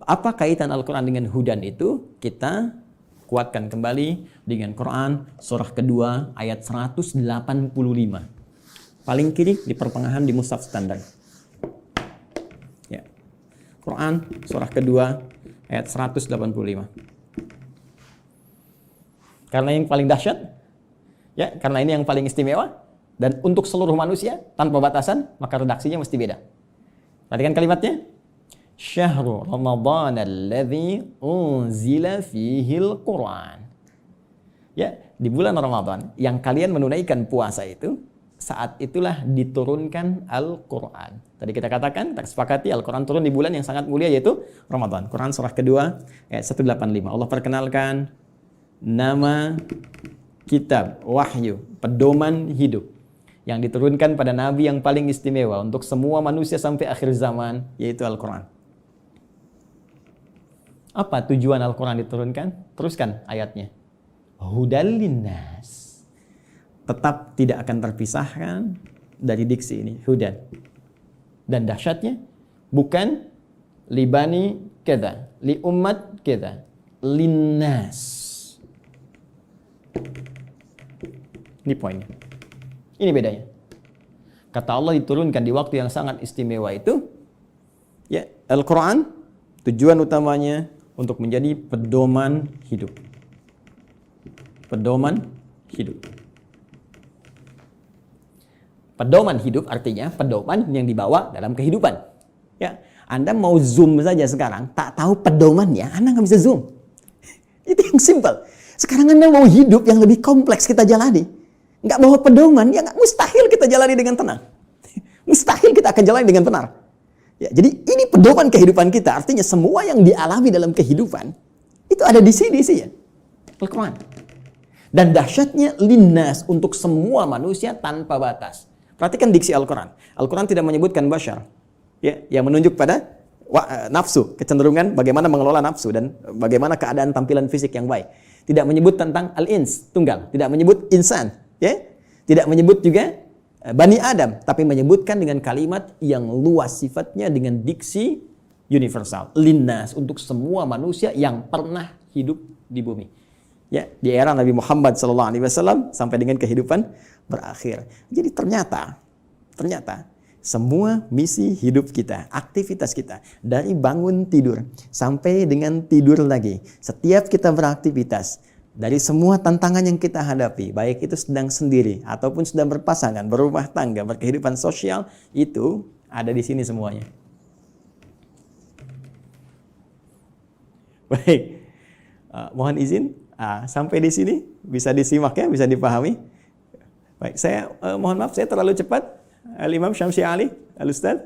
Speaker 2: Apa kaitan Al-Qur'an dengan hudan itu? Kita kuatkan kembali dengan Quran surah kedua ayat 185. Paling kiri di pertengahan di mushaf standar. Ya. Quran surah kedua ayat 185. Karena yang paling dahsyat, ya, karena ini yang paling istimewa, dan untuk seluruh manusia tanpa batasan, maka redaksinya mesti beda. Perhatikan kalimatnya. Syahrul Ramadan alladzi unzila fihil Quran. Ya, di bulan Ramadan yang kalian menunaikan puasa itu, saat itulah diturunkan Al-Quran. Tadi kita katakan, kita sepakati Al-Quran turun di bulan yang sangat mulia yaitu Ramadan. Quran surah kedua ayat 185. Allah perkenalkan nama kitab, wahyu, pedoman hidup yang diturunkan pada Nabi yang paling istimewa untuk semua manusia sampai akhir zaman, yaitu Al-Quran. Apa tujuan Al-Quran diturunkan? Teruskan ayatnya. Hudal linnas. Tetap tidak akan terpisahkan dari diksi ini, hudan. Dan dahsyatnya bukan li bani kada, li umat kita. Linnas. Ini poinnya. Ini bedanya. Kata Allah diturunkan di waktu yang sangat istimewa itu. Ya, Al-Quran tujuan utamanya untuk menjadi pedoman hidup. Pedoman hidup. Pedoman hidup artinya pedoman yang dibawa dalam kehidupan. Ya, Anda mau zoom saja sekarang, tak tahu pedomannya, Anda nggak bisa zoom. Itu yang simple. Sekarang Anda mau hidup yang lebih kompleks kita jalani, nggak bawa pedoman, ya nggak, mustahil kita jalani dengan tenang. Mustahil kita akan jalani dengan benar. Ya, jadi ini pedoman kehidupan kita. Artinya semua yang dialami dalam kehidupan itu ada di sini sih ya, Al-Quran. Dan dahsyatnya linnas, untuk semua manusia tanpa batas. Perhatikan diksi Al-Quran. Al-Quran tidak menyebutkan bashar, ya, yang menunjuk pada nafsu, kecenderungan bagaimana mengelola nafsu dan bagaimana keadaan tampilan fisik yang baik. Tidak menyebut tentang al-ins, tunggal. Tidak menyebut insan, ya. Tidak menyebut juga Bani Adam, tapi menyebutkan dengan kalimat yang luas sifatnya dengan diksi universal. Linnas, untuk semua manusia yang pernah hidup di bumi. Ya, di era Nabi Muhammad SAW sampai dengan kehidupan berakhir. Jadi ternyata semua misi hidup kita, aktivitas kita, dari bangun tidur sampai dengan tidur lagi, setiap kita beraktivitas, dari semua tantangan yang kita hadapi, baik itu sedang sendiri ataupun sedang berpasangan, berumah tangga, berkehidupan sosial, itu ada di sini semuanya. Baik, mohon izin. Sampai di sini bisa disimak ya, bisa dipahami. Baik, saya mohon maaf saya terlalu cepat. Al-Imam Syamsi Ali, Al-Ustaz.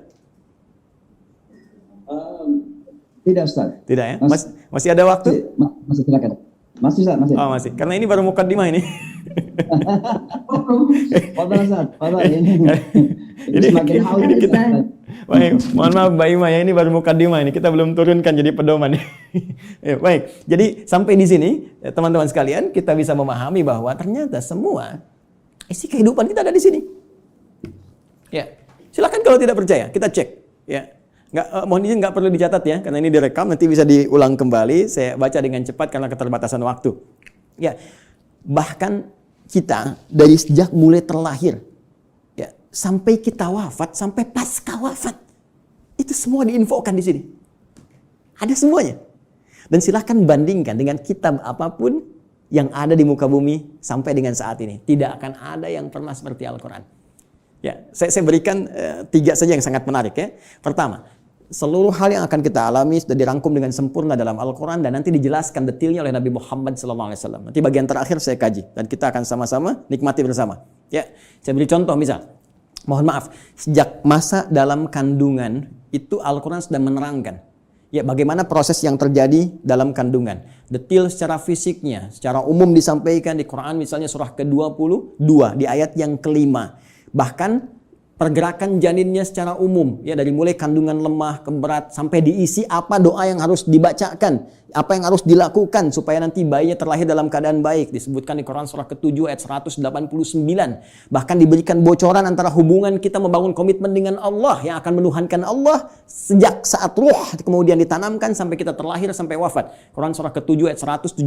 Speaker 3: Tidak, Ustaz.
Speaker 2: Tidak ya? Masih ada waktu?
Speaker 3: Masih silakan. Masih, Ustaz, masih.
Speaker 2: Oh, masih. Karena ini baru mukaddimah ini.
Speaker 3: Fadhal, Ustaz. Fadhal ini semakin haus.
Speaker 2: Baik, mohon maaf Mbak Ima ya, ini baru mukaddimah ini, kita belum turunkan jadi pedoman. Ya, baik, jadi sampai di sini teman-teman sekalian kita bisa memahami bahwa ternyata semua isi kehidupan kita ada di sini. Ya, silakan kalau tidak percaya kita cek. Ya, mohon izin nggak perlu dicatat ya, karena ini direkam nanti bisa diulang kembali. Saya baca dengan cepat karena keterbatasan waktu. Ya, bahkan kita dari sejak mulai terlahir sampai kita wafat, sampai pasca wafat, itu semua diinfokan di sini. Ada semuanya. Dan silahkan bandingkan dengan kitab apapun yang ada di muka bumi sampai dengan saat ini. Tidak akan ada yang pernah seperti Al-Quran. Ya, saya berikan 3 saja yang sangat menarik ya. Pertama, seluruh hal yang akan kita alami sudah dirangkum dengan sempurna dalam Al-Quran dan nanti dijelaskan detailnya oleh Nabi Muhammad SAW. Nanti bagian terakhir saya kaji dan kita akan sama-sama nikmati bersama. Ya, saya beri contoh misal. Mohon maaf, sejak masa dalam kandungan itu Al-Quran sudah menerangkan ya bagaimana proses yang terjadi dalam kandungan. Detail secara fisiknya, secara umum disampaikan di Quran misalnya surah ke-22 di ayat yang kelima. Bahkan pergerakan janinnya secara umum ya, dari mulai kandungan lemah ke berat sampai diisi apa doa yang harus dibacakan, apa yang harus dilakukan supaya nanti bayinya terlahir dalam keadaan baik. Disebutkan di Quran surah ke-7 ayat 189. Bahkan diberikan bocoran antara hubungan kita membangun komitmen dengan Allah yang akan menuhankan Allah sejak saat ruh kemudian ditanamkan sampai kita terlahir sampai wafat. Quran surah ke-7 ayat 172.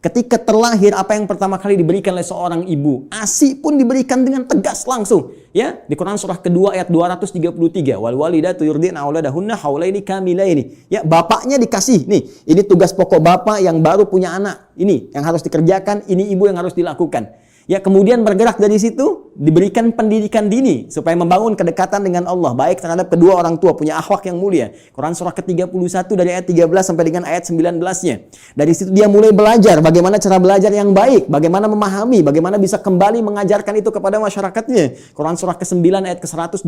Speaker 2: Ketika terlahir apa yang pertama kali diberikan oleh seorang ibu? ASI pun diberikan dengan tegas langsung. Ya, di Quran surah kedua ayat 233, wal walidatu yurdina auladahunna haulaini kamilaini. Ya, bapaknya dikasih, nih, ini tugas pokok bapak yang baru punya anak. Ini yang harus dikerjakan, ini ibu yang harus dilakukan. Ya, kemudian bergerak dari situ, diberikan pendidikan dini supaya membangun kedekatan dengan Allah, baik terhadap kedua orang tua, punya akhlak yang mulia. Quran surah ke-31 dari ayat 13 sampai dengan ayat 19-nya. Dari situ dia mulai belajar bagaimana cara belajar yang baik, bagaimana memahami, bagaimana bisa kembali mengajarkan itu kepada masyarakatnya. Quran surah ke-9 ayat ke-122.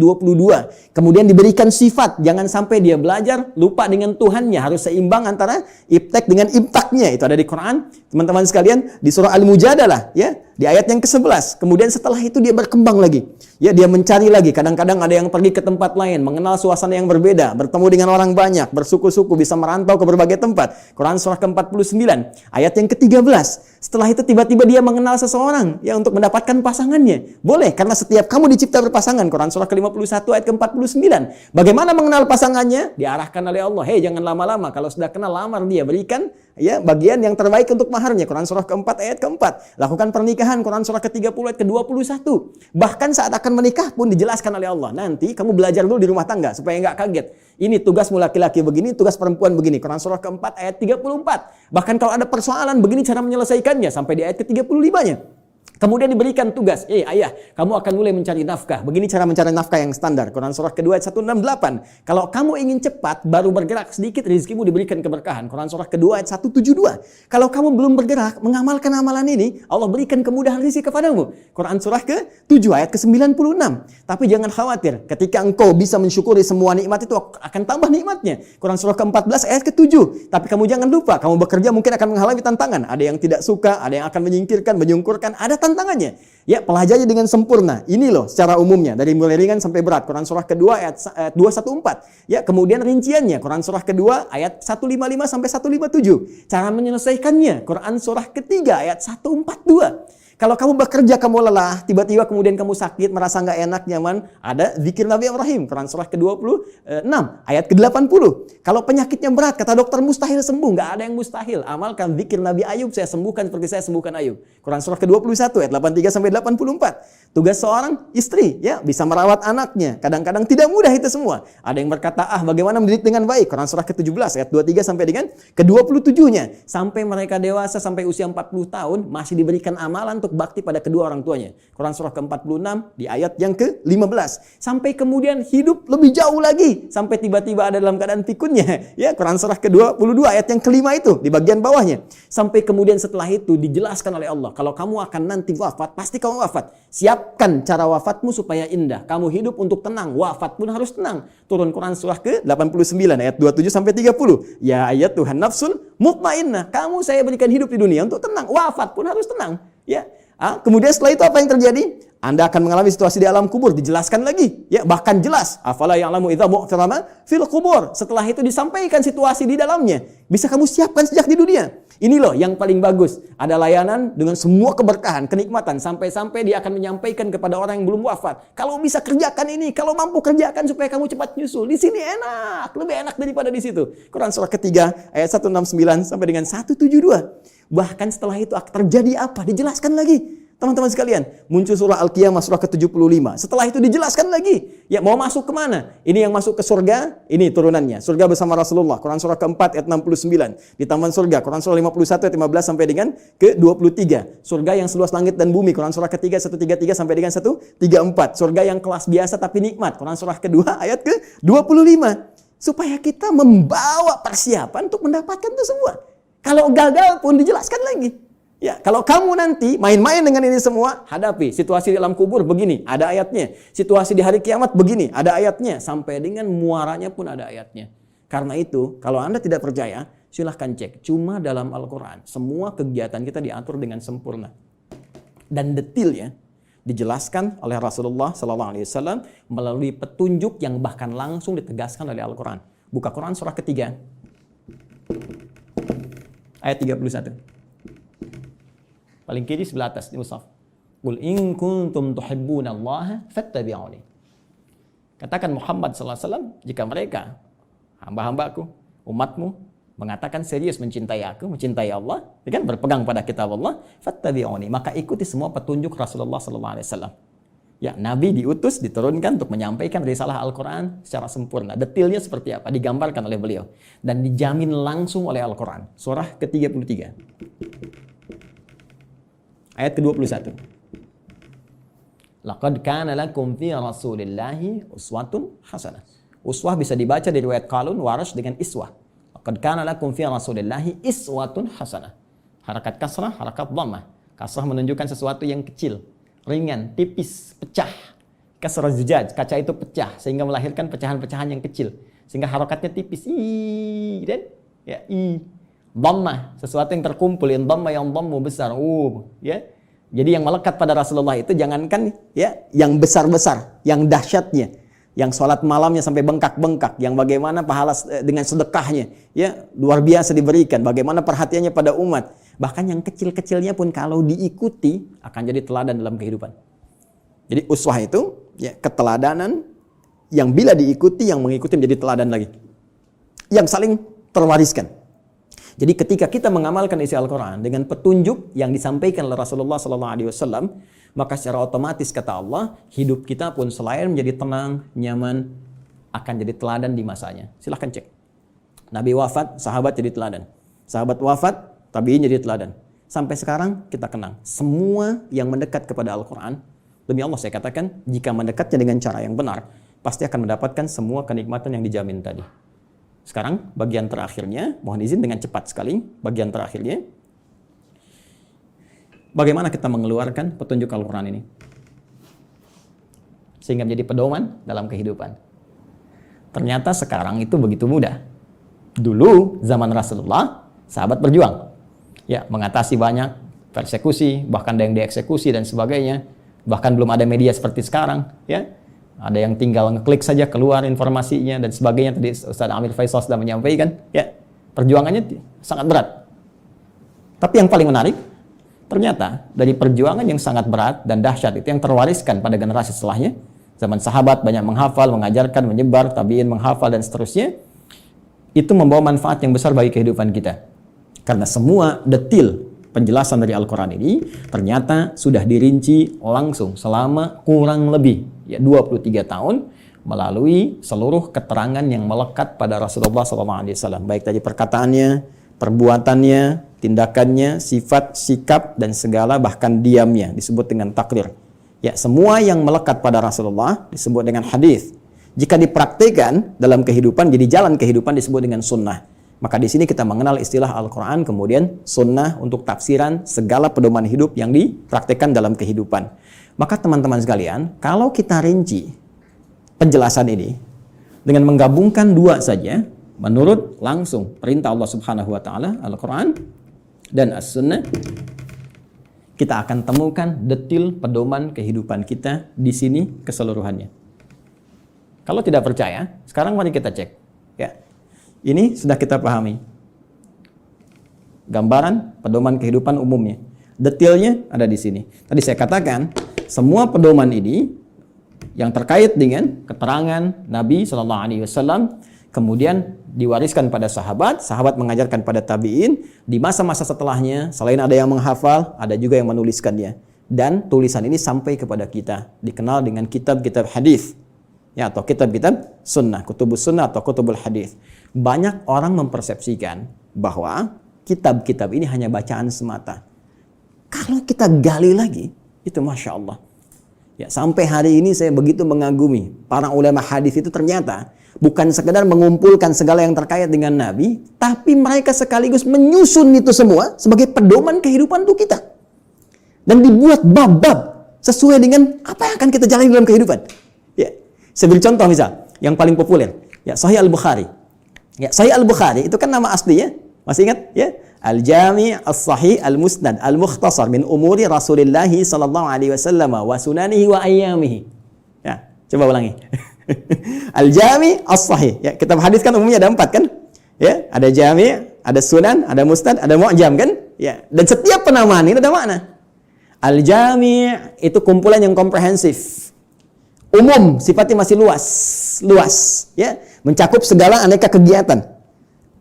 Speaker 2: Kemudian diberikan sifat, jangan sampai dia belajar lupa dengan Tuhannya, harus seimbang antara iptek dengan imtaknya. Itu ada di Quran. Teman-teman sekalian, di surah Al-Mujadalah, ya. di ayat yang ke-11. Kemudian setelah itu dia berkembang lagi. Ya, dia mencari lagi. Kadang-kadang ada yang pergi ke tempat lain, mengenal suasana yang berbeda, bertemu dengan orang banyak, bersuku-suku, bisa merantau ke berbagai tempat. Quran surah ke-49, ayat yang ke-13. Setelah itu tiba-tiba dia mengenal seseorang ya untuk mendapatkan pasangannya. Boleh, karena setiap kamu dicipta berpasangan. Quran surah ke-51 ayat ke-49. Bagaimana mengenal pasangannya? Diarahkan oleh Allah. Hei, jangan lama-lama. Kalau sudah kenal, lamar dia. Berikan ya bagian yang terbaik untuk maharnya. Quran surah ke-4 ayat ke-4. Lakukan pernikahan. Quran surah ke-30 ayat ke-21. Bahkan saat akan menikah pun dijelaskan oleh Allah. Nanti kamu belajar dulu di rumah tangga supaya nggak kaget. Ini tugasmu laki-laki begini, tugas perempuan begini. Quran surah ke-4 ayat 34. Bahkan kalau ada persoalan begini cara menyelesaikannya sampai di ayat ke-35-nya. Kemudian diberikan tugas, ayah, kamu akan mulai mencari nafkah. Begini cara mencari nafkah yang standar. Quran surah kedua ayat 168. Kalau kamu ingin cepat, baru bergerak sedikit, rezekimu diberikan keberkahan. Quran surah kedua ayat 172. Kalau kamu belum bergerak, mengamalkan amalan ini, Allah berikan kemudahan rezeki kepadamu. Quran surah ke-7 ayat ke-96. Tapi jangan khawatir, ketika engkau bisa mensyukuri semua nikmat itu akan tambah nikmatnya. Quran surah ke-14 ayat ke-7. Tapi kamu jangan lupa, kamu bekerja mungkin akan mengalami tantangan. Ada yang tidak suka, ada yang akan menyingkirkan, menyungkurkan, ada tantangannya. Ya, pelajari dengan sempurna. Ini loh secara umumnya dari mulai ringan sampai berat. Quran surah kedua ayat 214. Ya, kemudian rinciannya Quran surah kedua ayat 155 sampai 157. Cara menyelesaikannya Quran surah ketiga ayat 142. Kalau kamu bekerja, kamu lelah, tiba-tiba kemudian kamu sakit, merasa nggak enak, nyaman, ada zikir Nabi Ibrahim, Quran surah ke-26, ayat ke-80. Kalau penyakitnya berat, kata dokter mustahil sembuh, nggak ada yang mustahil. Amalkan zikir Nabi Ayub, saya sembuhkan seperti saya sembuhkan Ayub. Quran surah ke-21, ayat 83 sampai 84. Tugas seorang istri, ya, bisa merawat anaknya. Kadang-kadang tidak mudah itu semua. Ada yang berkata, bagaimana mendidik dengan baik? Quran surah ke-17, ayat 23 sampai dengan ke-27-nya. Sampai mereka dewasa, sampai usia 40 tahun, masih diberikan amalan untuk bakti pada kedua orang tuanya. Quran surah ke-46 di ayat yang ke-15. Sampai kemudian hidup lebih jauh lagi. Sampai tiba-tiba ada dalam keadaan pikunnya. Ya, Quran surah ke-22 ayat yang ke-5 itu di bagian bawahnya. Sampai kemudian setelah itu dijelaskan oleh Allah. Kalau kamu akan nanti wafat, pasti kamu wafat. Siapkan cara wafatmu supaya indah. Kamu hidup untuk tenang. Wafat pun harus tenang. Turun Quran surah ke-89 ayat 27 sampai 30. Ya ayat Tuhan nafsul mutmainnah. Kamu saya berikan hidup di dunia untuk tenang. Wafat pun harus tenang. Ya, kemudian setelah itu apa yang terjadi? Anda akan mengalami situasi di alam kubur, dijelaskan lagi. Ya, bahkan jelas. Afala ya'lamu idza bu'thira ma fil qubur. Setelah itu disampaikan situasi di dalamnya. Bisa kamu siapkan sejak di dunia. Ini loh yang paling bagus. Ada layanan dengan semua keberkahan, kenikmatan. Sampai-sampai dia akan menyampaikan kepada orang yang belum wafat. Kalau bisa kerjakan ini, kalau mampu kerjakan supaya kamu cepat nyusul. Di sini enak, lebih enak daripada di situ. Quran surah ketiga ayat 169 sampai dengan 172. Bahkan setelah itu terjadi apa? Dijelaskan lagi. Teman-teman sekalian, muncul surah Al-Qiyamah surah ke-75. Setelah itu dijelaskan lagi. Ya, mau masuk kemana? Ini yang masuk ke surga, ini turunannya. Surga bersama Rasulullah. Quran surah ke-4 ayat 69. Di taman surga. Quran surah 51 ayat 15 sampai dengan ke-23. Surga yang seluas langit dan bumi. Quran surah ketiga 133 sampai dengan 134. Surga yang kelas biasa tapi nikmat. Quran surah kedua ayat ke-25. Supaya kita membawa persiapan untuk mendapatkan itu semua. Kalau gagal pun dijelaskan lagi. Ya, kalau kamu nanti main-main dengan ini semua, hadapi situasi di alam kubur begini, ada ayatnya. Situasi di hari kiamat begini, ada ayatnya. Sampai dengan muaranya pun ada ayatnya. Karena itu, kalau Anda tidak percaya, silahkan cek. Cuma dalam Al-Quran, semua kegiatan kita diatur dengan sempurna. Dan detailnya dijelaskan oleh Rasulullah SAW melalui petunjuk yang bahkan langsung ditegaskan oleh Al-Quran. Buka Quran surah ketiga, ayat 31. Paling kiri sebelah atas di mushaf. Qul in kuntum tuhibbunallaha fattabi'uni. Katakan Muhammad sallallahu alaihi wasallam, jika mereka hamba-hambaku, umatmu mengatakan serius mencintai aku, mencintai Allah, kan berpegang pada kitab Allah, fattabi'uni, maka ikuti semua petunjuk Rasulullah sallallahu alaihi wasallam. Ya, Nabi diutus, diturunkan untuk menyampaikan risalah Al-Quran secara sempurna. Detailnya seperti apa? Digambarkan oleh beliau. Dan dijamin langsung oleh Al-Quran. Surah ke-33. Ayat ke-21. Laqad kana lakum fi Rasulillahi uswatun hasanah. Uswah bisa dibaca di riwayat Qalun, Warash dengan iswah. Laqad kana lakum fi Rasulillahi iswatun hasanah. Harakat kasrah, harakat dhammah. Kasrah menunjukkan sesuatu yang kecil, ringan, tipis, pecah. Kasrah zujaj, kaca itu pecah sehingga melahirkan pecahan-pecahan yang kecil. Sehingga harakatnya tipis. Dan ya, dhammah, sesuatu yang terkumpul, yang dhammah yang dhammu besar. Ya. Jadi yang melekat pada Rasulullah itu jangankan ya yang besar-besar, yang dahsyatnya, yang sholat malamnya sampai bengkak-bengkak, yang bagaimana pahala dengan sedekahnya, ya luar biasa diberikan, bagaimana perhatiannya pada umat. Bahkan yang kecil-kecilnya pun kalau diikuti akan jadi teladan dalam kehidupan. Jadi uswah itu ya keteladanan yang bila diikuti, yang mengikuti menjadi teladan lagi, yang saling terwariskan. Jadi ketika kita mengamalkan isi Al-Quran dengan petunjuk yang disampaikan oleh Rasulullah SAW, maka secara otomatis kata Allah, hidup kita pun selain menjadi tenang, nyaman, akan jadi teladan di masanya. Silahkan cek. Nabi wafat, sahabat jadi teladan. Sahabat wafat, tabi'in jadi teladan. Sampai sekarang kita kenang. Semua yang mendekat kepada Al-Quran, demi Allah saya katakan, jika mendekatnya dengan cara yang benar, pasti akan mendapatkan semua kenikmatan yang dijamin tadi. Sekarang bagian terakhirnya, mohon izin dengan cepat sekali, bagian terakhirnya. Bagaimana kita mengeluarkan petunjuk Al-Quran ini? Sehingga menjadi pedoman dalam kehidupan. Ternyata sekarang itu begitu mudah. Dulu zaman Rasulullah, sahabat berjuang. Ya, mengatasi banyak persekusi, bahkan ada yang dieksekusi dan sebagainya. Bahkan belum ada media seperti sekarang, ya. Ada yang tinggal ngeklik saja keluar informasinya dan sebagainya. Tadi Ustaz Amir Faisal sudah menyampaikan, ya, perjuangannya sangat berat. Tapi yang paling menarik, ternyata dari perjuangan yang sangat berat dan dahsyat itu yang terwariskan pada generasi setelahnya. Zaman sahabat banyak menghafal, mengajarkan, menyebar, tabi'in menghafal dan seterusnya. Itu membawa manfaat yang besar bagi kehidupan kita. Karena semua detil penjelasan dari Al-Quran ini ternyata sudah dirinci langsung selama kurang lebih 23 tahun melalui seluruh keterangan yang melekat pada Rasulullah SAW. Baik tadi perkataannya, perbuatannya, tindakannya, sifat, sikap, dan segala bahkan diamnya disebut dengan takrir. Ya, semua yang melekat pada Rasulullah disebut dengan hadis. Jika dipraktikkan dalam kehidupan, jadi jalan kehidupan disebut dengan sunnah. Maka di sini kita mengenal istilah Al-Quran, kemudian sunnah untuk tafsiran segala pedoman hidup yang dipraktikkan dalam kehidupan. Maka teman-teman sekalian, kalau kita rinci penjelasan ini dengan menggabungkan dua saja, menurut langsung perintah Allah Subhanahu wa taala, Al-Quran dan As-Sunnah, kita akan temukan detil pedoman kehidupan kita di sini keseluruhannya. Kalau tidak percaya, sekarang mari kita cek. Ya. Ini sudah kita pahami. Gambaran pedoman kehidupan umumnya. Detilnya ada di sini. Tadi saya katakan, semua pedoman ini yang terkait dengan keterangan Nabi SAW, kemudian diwariskan pada sahabat, sahabat mengajarkan pada tabi'in, di masa-masa setelahnya, selain ada yang menghafal, ada juga yang menuliskannya. Dan tulisan ini sampai kepada kita, dikenal dengan kitab-kitab hadis. Ya, atau kitab-kitab sunnah, kutubus sunnah atau kutubul hadis. Banyak orang mempersepsikan bahwa kitab-kitab ini hanya bacaan semata. Kalau kita gali lagi, itu Masya Allah. Ya, sampai hari ini saya begitu mengagumi para ulama hadis itu ternyata bukan sekedar mengumpulkan segala yang terkait dengan Nabi, tapi mereka sekaligus menyusun itu semua sebagai pedoman kehidupan untuk kita. Dan dibuat bab-bab sesuai dengan apa yang akan kita jalani dalam kehidupan. Ya. Saya beri contoh misal, yang paling populer, ya Sahih Al-Bukhari. Ya, Sahih Al-Bukhari itu kan nama aslinya, masih ingat? Ya, Al-Jami' As-Sahih Al-Musnad Al-Mukhtasar min umuri Rasulillah sallallahu alaihi wasallam wa sunanihi wa ayyamihi. Ya, coba ulangi. Al-Jami' As-Sahih. Ya, kitab hadis kan umumnya ada 4 kan? Ya, ada Jami', ada Sunan, ada Musnad, ada Mu'jam kan? Ya, dan setiap penamaan ini ada makna. Al-Jami' itu kumpulan yang komprehensif. Umum, sifatnya masih luas, ya, mencakup segala aneka kegiatan.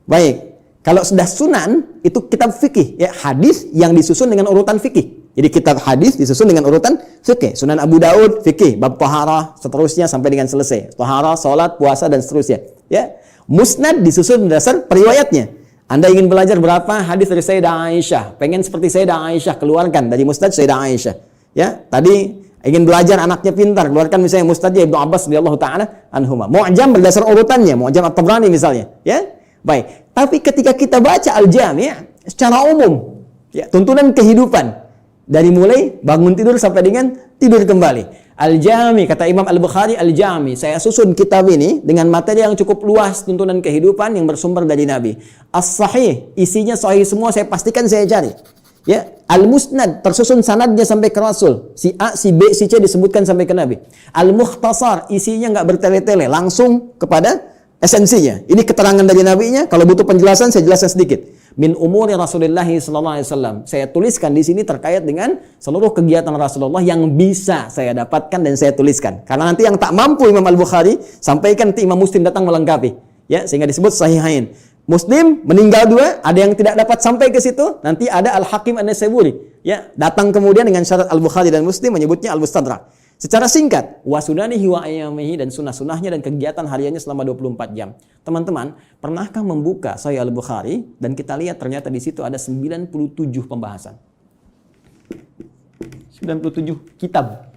Speaker 2: Baik, kalau sudah sunan, itu kitab fikih, ya, hadis yang disusun dengan urutan fikih. Jadi kitab hadis disusun dengan urutan fikih. Sunan Abu Daud, fikih, bab taharah, seterusnya sampai dengan selesai. Taharah, salat, puasa, dan seterusnya. Ya, Musnad disusun berdasar periwayatnya. Anda ingin belajar berapa hadis dari Sayyidah Aisyah, pengen seperti Sayyidah Aisyah, keluarkan dari Musnad Sayyidah Aisyah. Ya, tadi ingin belajar anaknya pintar, keluarkan misalnya Musnadnya Ibnu Abbas radhiyallahu taala anhuma. Mu'jam berdasar urutannya, Mu'jam At-Tabrani misalnya, ya. Baik. Tapi ketika kita baca Al-Jami' secara umum, ya, tuntunan kehidupan dari mulai bangun tidur sampai dengan tidur kembali. Al-Jami' kata Imam Al-Bukhari, Al-Jami', saya susun kitab ini dengan materi yang cukup luas, tuntunan kehidupan yang bersumber dari Nabi. As-Sahih, isinya sahih semua, saya pastikan saya cari. Ya, al-musnad tersusun sanadnya sampai ke Rasul. Si A, si B, si C disebutkan sampai ke Nabi. Al-mukhtasar isinya nggak bertele-tele, langsung kepada esensinya. Ini keterangan dari Nabi-nya. Kalau butuh penjelasan saya jelaskan sedikit. Min umuri Rasulullah sallallahu alaihi wasallam. Saya tuliskan di sini terkait dengan seluruh kegiatan Rasulullah yang bisa saya dapatkan dan saya tuliskan. Karena nanti yang tak mampu Imam Al-Bukhari sampaikan nanti Imam Muslim datang melengkapi. Ya, sehingga disebut sahihain. Muslim meninggal dua, ada yang tidak dapat sampai ke situ, nanti ada Al-Hakim An-Naisaburi, ya, datang kemudian dengan syarat Al-Bukhari dan Muslim menyebutnya Al-Mustadrak. Secara singkat, wa sunanihi wa ayyamihi, dan sunnah-sunnahnya dan kegiatan hariannya selama 24 jam. Teman-teman, pernahkah membuka Sahih Al-Bukhari dan kita lihat ternyata di situ ada 97 pembahasan. 97 kitab.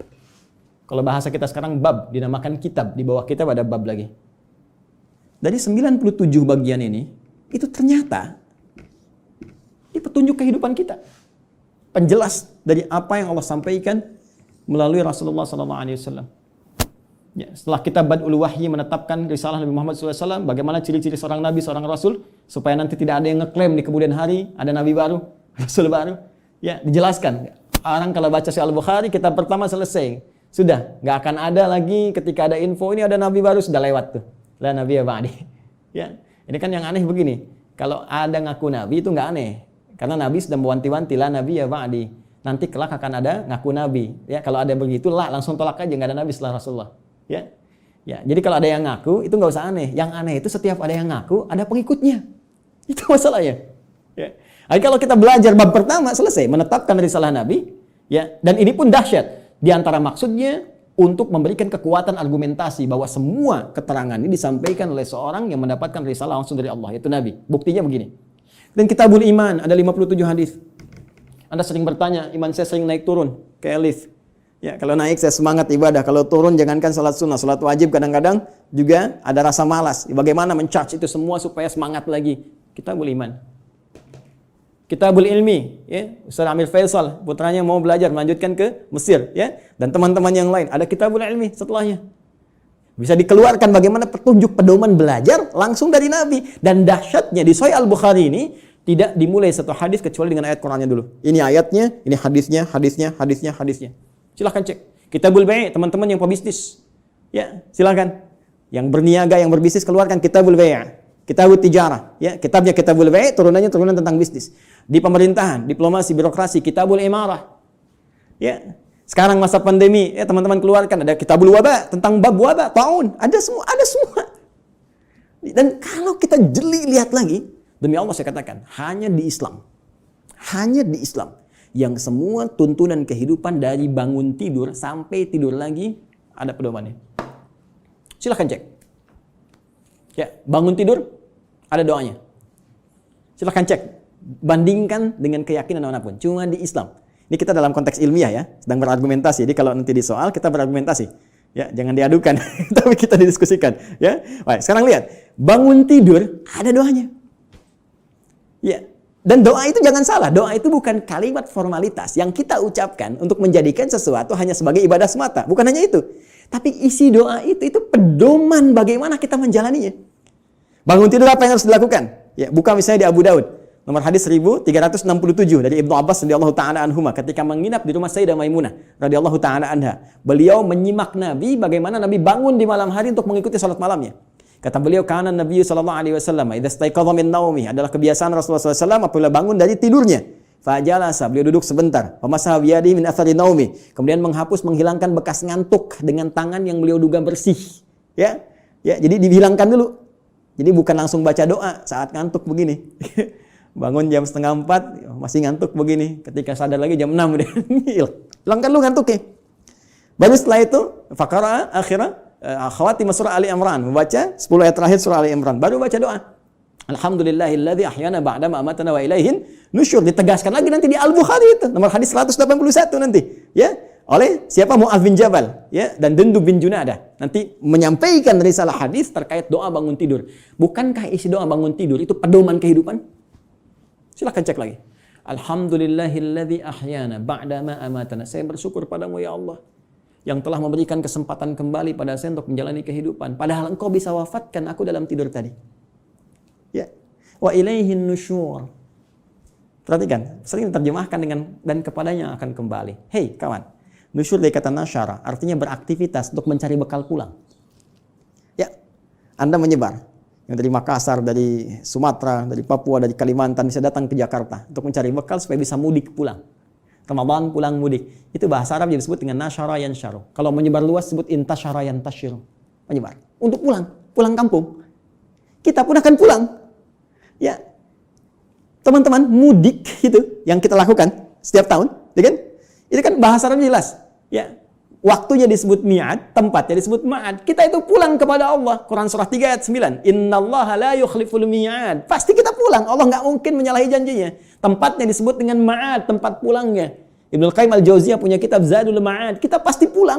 Speaker 2: Kalau bahasa kita sekarang bab, dinamakan kitab, di bawah kitab ada bab lagi. Dari 97 bagian ini, itu ternyata ini petunjuk kehidupan kita. Penjelas dari apa yang Allah sampaikan melalui Rasulullah SAW. Ya, setelah kitab Bad'ul Wahyi menetapkan risalah Nabi Muhammad SAW, bagaimana ciri-ciri seorang Nabi, seorang Rasul, supaya nanti tidak ada yang ngeklaim di kemudian hari, ada Nabi baru, Rasul baru. Ya, dijelaskan. Orang kalau baca Sahih Al-Bukhari, kitab pertama selesai. Sudah, nggak akan ada lagi ketika ada info, ini ada Nabi baru, sudah lewat tuh. La Nabi ya ba'di. Ya, ini kan yang aneh begini. Kalau ada ngaku Nabi itu nggak aneh. Karena Nabi sudah mewanti-wanti, la Nabi ya ba'di. Nanti kelak akan ada ngaku Nabi. Ya, kalau ada begitu, langsung tolak aja, nggak ada Nabi setelah Rasulullah. Ya, ya. Jadi kalau ada yang ngaku, itu nggak usah aneh. Yang aneh itu setiap ada yang ngaku, ada pengikutnya. Itu masalahnya. Ya. Jadi kalau kita belajar bab pertama, selesai. Menetapkan risalah Nabi. Ya, dan ini pun dahsyat. Di antara maksudnya, untuk memberikan kekuatan argumentasi bahwa semua keterangan ini disampaikan oleh seorang yang mendapatkan risalah langsung dari Allah, yaitu Nabi. Buktinya begini. Dan Kitabul Iman, ada 57 hadis. Anda sering bertanya, iman saya sering naik turun, kayak lift. Ya, kalau naik saya semangat ibadah, kalau turun jangankan salat sunnah, salat wajib kadang-kadang juga ada rasa malas. Bagaimana men-charge itu semua supaya semangat lagi? Kitabul Iman. Kitabul Ilmi, ya, Ustaz Amir Faisal, putranya mau belajar melanjutkan ke Mesir, ya, dan teman-teman yang lain, ada Kitabul Ilmi setelahnya. Bisa dikeluarkan bagaimana petunjuk pedoman belajar langsung dari Nabi. Dan dahsyatnya di Sahih Al-Bukhari ini tidak dimulai satu hadis kecuali dengan ayat Qur'annya dulu. Ini ayatnya, ini hadisnya. Silahkan cek. Kitabul Bai', teman-teman yang pebisnis, ya, silahkan. Yang berniaga, yang berbisnis, keluarkan Kitabul Bai'. Kitabul Tijarah, ya, kitabnya Kitabul Bai', turunannya turunan tentang bisnis. Di pemerintahan, diplomasi, birokrasi, Kitabul Imarah. Ya. Sekarang masa pandemi, ya teman-teman keluarkan ada Kitabul Waba, tentang bab wabah, taun, ada semua. Dan kalau kita jeli lihat lagi, demi Allah saya katakan, hanya di Islam yang semua tuntunan kehidupan dari bangun tidur sampai tidur lagi ada pedomannya. Silahkan cek. Ya, bangun tidur ada doanya. Silahkan cek. Bandingkan dengan keyakinan manapun. Cuma di Islam. Ini kita dalam konteks ilmiah ya, sedang berargumentasi. Jadi kalau nanti di soal kita berargumentasi. Ya, jangan diadukan, tapi kita didiskusikan. Ya, baik. Sekarang lihat, bangun tidur ada doanya. Ya, dan doa itu jangan salah. Doa itu bukan kalimat formalitas yang kita ucapkan untuk menjadikan sesuatu hanya sebagai ibadah semata. Bukan hanya itu. Tapi isi doa itu pedoman bagaimana kita menjalaninya. Bangun tidur apa yang harus dilakukan? Ya, buka misalnya di Abu Daud, nomor hadis 1367 dari Ibnu Abbas radhiyallahu taala anhuma ketika menginap di rumah Sayyidah Maimunah radhiyallahu taala anha. Beliau menyimak Nabi bagaimana Nabi bangun di malam hari untuk mengikuti salat malamnya. Kata beliau, kana Nabi sallallahu alaihi wasallam idza staiqadha min naumi, adalah kebiasaan Rasulullah SAW apabila bangun dari tidurnya. Fajalasa, beliau duduk sebentar. Pemasaha biyadi min athari naumi, kemudian menghilangkan bekas ngantuk dengan tangan yang beliau duga bersih. Ya, jadi dihilangkan dulu. Jadi bukan langsung baca doa saat ngantuk begini. Bangun jam 3:30 masih ngantuk begini. Ketika sadar lagi jam 6 udah hilangkan lu ngantuknya. Baru setelah itu faqara akhirah khawatim surah Ali Imran, membaca 10 ayat terakhir surah Ali Imran. Baru baca doa. Alhamdulillahilladzi ahyana ba'da ma amatana wa ilaihin nusyur. Ditegaskan lagi nanti di Al-Bukhari itu nomor hadis 181 nanti, ya. Oleh siapa? Mu'adz bin Jabal, ya, dan Jundub bin Junadah. Nanti menyampaikan risalah hadis terkait doa bangun tidur. Bukankah isi doa bangun tidur itu pedoman kehidupan? Silakan cek lagi. Alhamdulillahilladzi ahyana ba'da ma amatana. Saya bersyukur padamu ya Allah yang telah memberikan kesempatan kembali pada saya untuk menjalani kehidupan. Padahal engkau bisa wafatkan aku dalam tidur tadi. Ya. Wa ilaihin nusyur. Perhatikan, sering diterjemahkan dengan dan kepadanya akan kembali. Hei kawan, nusyur dari kata nasyara artinya beraktivitas untuk mencari bekal pulang. Ya, Anda menyebar. Yang dari Makassar, dari Sumatera, dari Papua, dari Kalimantan bisa datang ke Jakarta untuk mencari bekal supaya bisa mudik pulang. Ramadan pulang mudik. Itu bahasa Arab yang disebut dengan nasyara yansyaru. Kalau menyebar luas disebut intasyara yantasyiru. Menyebar. Untuk pulang kampung. Kita pun akan pulang. Ya. Teman-teman, mudik itu yang kita lakukan setiap tahun, ya kan? Itu kan bahasa Arab jelas. Ya. Waktunya disebut mi'ad, tempatnya disebut ma'ad. Kita itu pulang kepada Allah. Quran surah 3 ayat 9. Innallaha la yukhliful mi'ad. Pasti kita pulang. Allah nggak mungkin menyalahi janjinya. Tempatnya disebut dengan ma'ad, tempat pulangnya. Ibnul Qayyim al-Jauziyah punya kitab Zadul Ma'ad. Kita pasti pulang.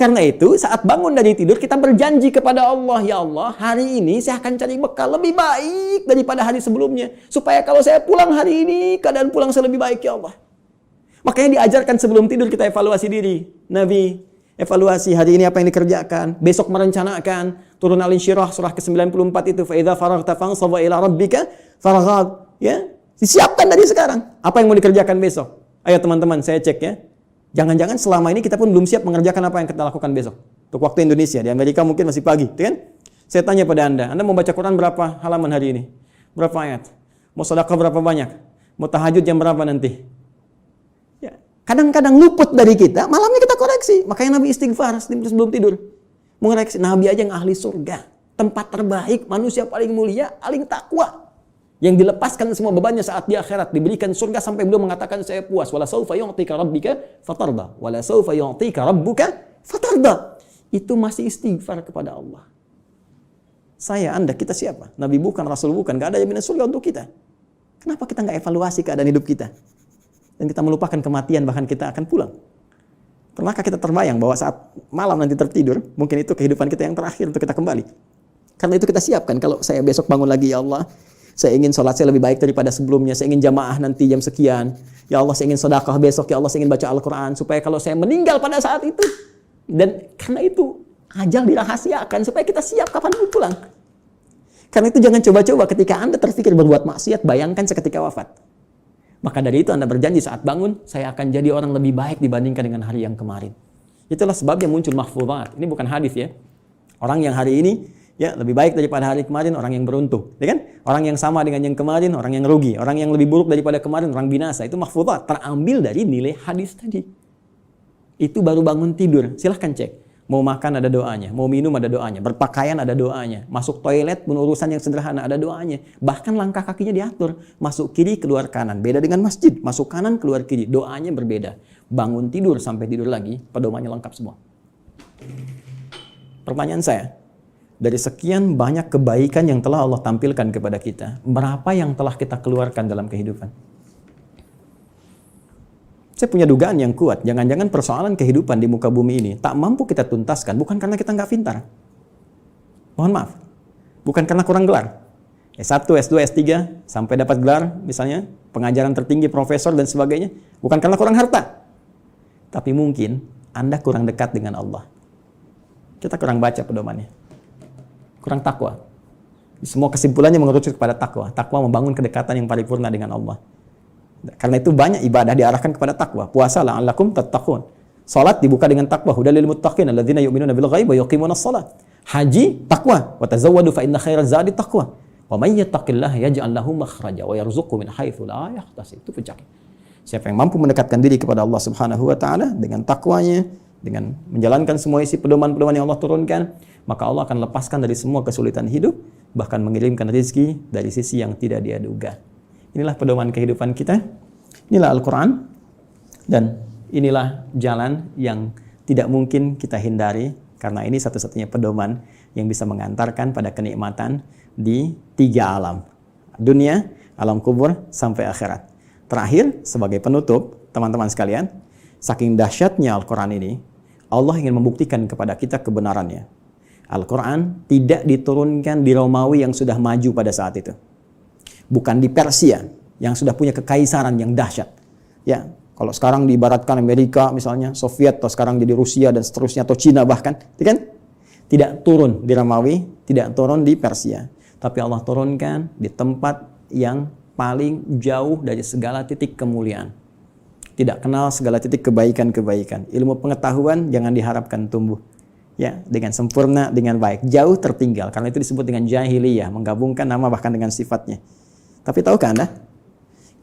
Speaker 2: Karena itu saat bangun dari tidur kita berjanji kepada Allah, ya Allah, hari ini saya akan cari bekal lebih baik daripada hari sebelumnya. Supaya kalau saya pulang hari ini, keadaan pulang saya lebih baik, ya Allah. Makanya diajarkan sebelum tidur kita evaluasi diri. Nabi evaluasi hari ini apa yang dikerjakan, besok merencanakan. Turun Al-Insyirah surah ke-94 itu, fa idza faraghta fansab ila rabbika faraghab, ya. Disiapkan dari sekarang apa yang mau dikerjakan besok. Ayo teman-teman, saya cek ya. Jangan-jangan selama ini kita pun belum siap mengerjakan apa yang kita lakukan besok. Untuk waktu Indonesia, di Amerika mungkin masih pagi, kan? Saya tanya pada Anda mau baca Quran berapa halaman hari ini? Berapa ayat? Mau sedekah berapa banyak? Mau tahajud jam berapa nanti? Ya, kadang-kadang luput dari kita, malamnya kita koreksi. Makanya Nabi istighfar sebelum tidur. Mengoreksi, Nabi aja yang ahli surga. Tempat terbaik, manusia paling mulia, paling takwa. Yang dilepaskan semua bebannya saat di akhirat, diberikan surga sampai beliau mengatakan saya puas. Wala saufa yu'tika rabbika fatarda. Wala saufa yu'tika rabbuka fatarda. Itu masih istighfar kepada Allah. Saya, Anda, kita siapa? Nabi bukan, Rasul bukan, gak ada jaminan surga untuk kita. Kenapa kita gak evaluasi keadaan hidup kita? Dan kita melupakan kematian, bahkan kita akan pulang. Pernahkah kita terbayang bahwa saat malam nanti tertidur, mungkin itu kehidupan kita yang terakhir untuk kita kembali? Karena itu kita siapkan, kalau saya besok bangun lagi, ya Allah, saya ingin sholat saya lebih baik daripada sebelumnya. Saya ingin jamaah nanti jam sekian. Ya Allah, saya ingin sedekah besok. Ya Allah, saya ingin baca Al-Quran. Supaya kalau saya meninggal pada saat itu. Dan karena itu, ajal dirahasiakan. Supaya kita siap kapan pun pulang. Karena itu jangan coba-coba ketika Anda terfikir berbuat maksiat, bayangkan seketika wafat. Maka dari itu Anda berjanji saat bangun, saya akan jadi orang lebih baik dibandingkan dengan hari yang kemarin. Itulah sebabnya muncul mahfuzat. Ini bukan hadis ya. Orang yang hari ini ya lebih baik daripada hari kemarin, orang yang beruntung, ya kan? Orang yang sama dengan yang kemarin, orang yang rugi. Orang yang lebih buruk daripada kemarin, orang binasa. Itu mahfuzat, terambil dari nilai hadis tadi. Itu baru bangun tidur. Silahkan cek. Mau makan ada doanya, mau minum ada doanya, berpakaian ada doanya, masuk toilet pun urusan yang sederhana ada doanya. Bahkan langkah kakinya diatur, masuk kiri keluar kanan. Beda dengan masjid, masuk kanan keluar kiri, doanya berbeda. Bangun tidur sampai tidur lagi, pedomannya lengkap semua. Pertanyaan saya, dari sekian banyak kebaikan yang telah Allah tampilkan kepada kita, berapa yang telah kita keluarkan dalam kehidupan? Saya punya dugaan yang kuat, jangan-jangan persoalan kehidupan di muka bumi ini tak mampu kita tuntaskan, bukan karena kita nggak pintar. Mohon maaf, bukan karena kurang gelar. S1, S2, S3, sampai dapat gelar, misalnya pengajaran tertinggi, profesor dan sebagainya, bukan karena kurang harta. Tapi mungkin Anda kurang dekat dengan Allah. Kita kurang baca pedomannya. Kurang takwa. Semua kesimpulannya mengerucut kepada takwa. Takwa membangun kedekatan yang paripurna dengan Allah. Karena itu banyak ibadah diarahkan kepada takwa. Puasa la'allakum tattaqun. Salat dibuka dengan takwa. Hudal lil muttaqin alladzina yu'minuna bil ghaibi wa yuqimunas shalah. Haji takwa. Wa tazawwadu fa inna khairaz zadi taqwa. Wa may yattaqillaha yaj'al lahu makhraja wa yarzuqhu min haitsu la yahtasib. Itu puncaknya. Siapa yang mampu mendekatkan diri kepada Allah Subhanahu wa taala dengan takwanya, dengan menjalankan semua isi pedoman-pedoman yang Allah turunkan, maka Allah akan lepaskan dari semua kesulitan hidup, bahkan mengirimkan rezeki dari sisi yang tidak dia duga. Inilah pedoman kehidupan kita, inilah Al-Quran, dan inilah jalan yang tidak mungkin kita hindari, karena ini satu-satunya pedoman yang bisa mengantarkan pada kenikmatan di 3 alam. Dunia, alam kubur, sampai akhirat. Terakhir, sebagai penutup, teman-teman sekalian, saking dahsyatnya Al-Quran ini, Allah ingin membuktikan kepada kita kebenarannya. Al-Quran tidak diturunkan di Romawi yang sudah maju pada saat itu. Bukan di Persia yang sudah punya kekaisaran yang dahsyat. Ya, kalau sekarang diibaratkan Amerika misalnya, Soviet, atau sekarang jadi Rusia dan seterusnya, atau Cina bahkan, kan? Tidak turun di Romawi, tidak turun di Persia. Tapi Allah turunkan di tempat yang paling jauh dari segala titik kemuliaan. Tidak kenal segala titik kebaikan-kebaikan. Ilmu pengetahuan jangan diharapkan tumbuh. Ya, dengan sempurna, dengan baik. Jauh tertinggal. Karena itu disebut dengan jahiliyah. Menggabungkan nama bahkan dengan sifatnya. Tapi tahukah Anda?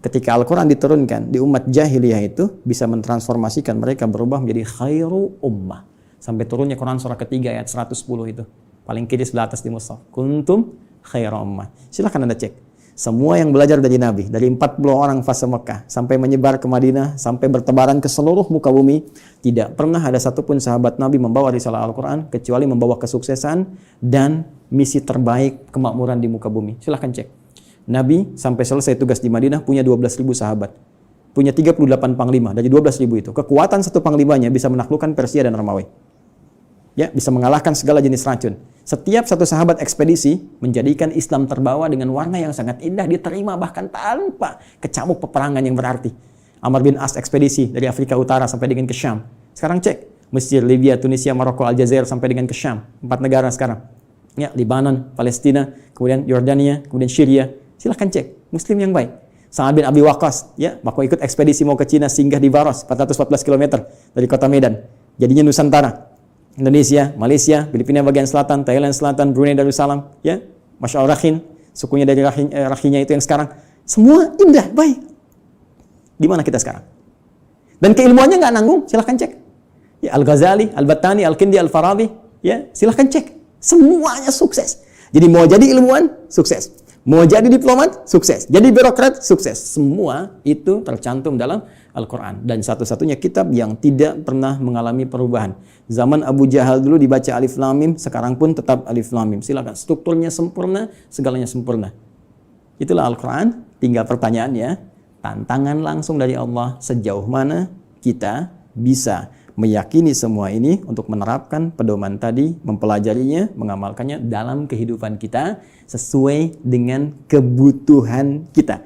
Speaker 2: Ketika Al-Quran diturunkan di umat jahiliyah itu bisa mentransformasikan mereka berubah menjadi khairu ummah. Sampai turunnya Quran surah ketiga ayat 110 itu. Paling kiri sebelah atas di mushaf. Kuntum khairu ummah. Silahkan Anda cek. Semua yang belajar dari Nabi, dari 40 orang fase Mekah, sampai menyebar ke Madinah, sampai bertebaran ke seluruh muka bumi, tidak pernah ada satupun sahabat Nabi membawa risalah Al-Quran, kecuali membawa kesuksesan dan misi terbaik kemakmuran di muka bumi. Silahkan cek. Nabi sampai selesai tugas di Madinah punya 12.000 sahabat. Punya 38 panglima, dari 12.000 itu. Kekuatan satu panglimanya bisa menaklukkan Persia dan Romawi. Ya, bisa mengalahkan segala jenis racun. Setiap satu sahabat ekspedisi menjadikan Islam terbawa dengan warna yang sangat indah, diterima bahkan tanpa kecamuk peperangan yang berarti. Amr bin As ekspedisi dari Afrika Utara sampai dengan ke Syam. Sekarang cek, Mesir, Libya, Tunisia, Maroko, Aljazair sampai dengan ke Syam. 4 negara sekarang. Ya, Libanon, Palestina, kemudian Yordania, kemudian Syria. Silahkan cek, Muslim yang baik. Sa'ad bin Abi Waqqas, ya, waktu ikut ekspedisi mau ke Cina, singgah di Baros, 414 km dari kota Medan. Jadinya Nusantara. Indonesia, Malaysia, Filipina bagian selatan, Thailand selatan, Brunei Darussalam, ya, Masya Allah Rakhin, sukunya dari Rakhinya itu yang sekarang, semua indah, baik. Di mana kita sekarang? Dan keilmuannya nggak nanggung, silahkan cek. Ya, Al-Ghazali, Al-Battani, Al-Kindi, Al-Farabi, ya, silahkan cek. Semuanya sukses. Jadi mau jadi ilmuwan, sukses. Mau jadi diplomat, sukses. Jadi birokrat, sukses. Semua itu tercantum dalam Al-Quran. Dan satu-satunya kitab yang tidak pernah mengalami perubahan. Zaman Abu Jahal dulu dibaca Alif Lam Mim, sekarang pun tetap Alif Lam Mim. Silakan, strukturnya sempurna, segalanya sempurna. Itulah Al-Quran. Tinggal pertanyaannya, tantangan langsung dari Allah, sejauh mana kita bisa meyakini semua ini untuk menerapkan pedoman tadi, mempelajarinya, mengamalkannya dalam kehidupan kita sesuai dengan kebutuhan kita.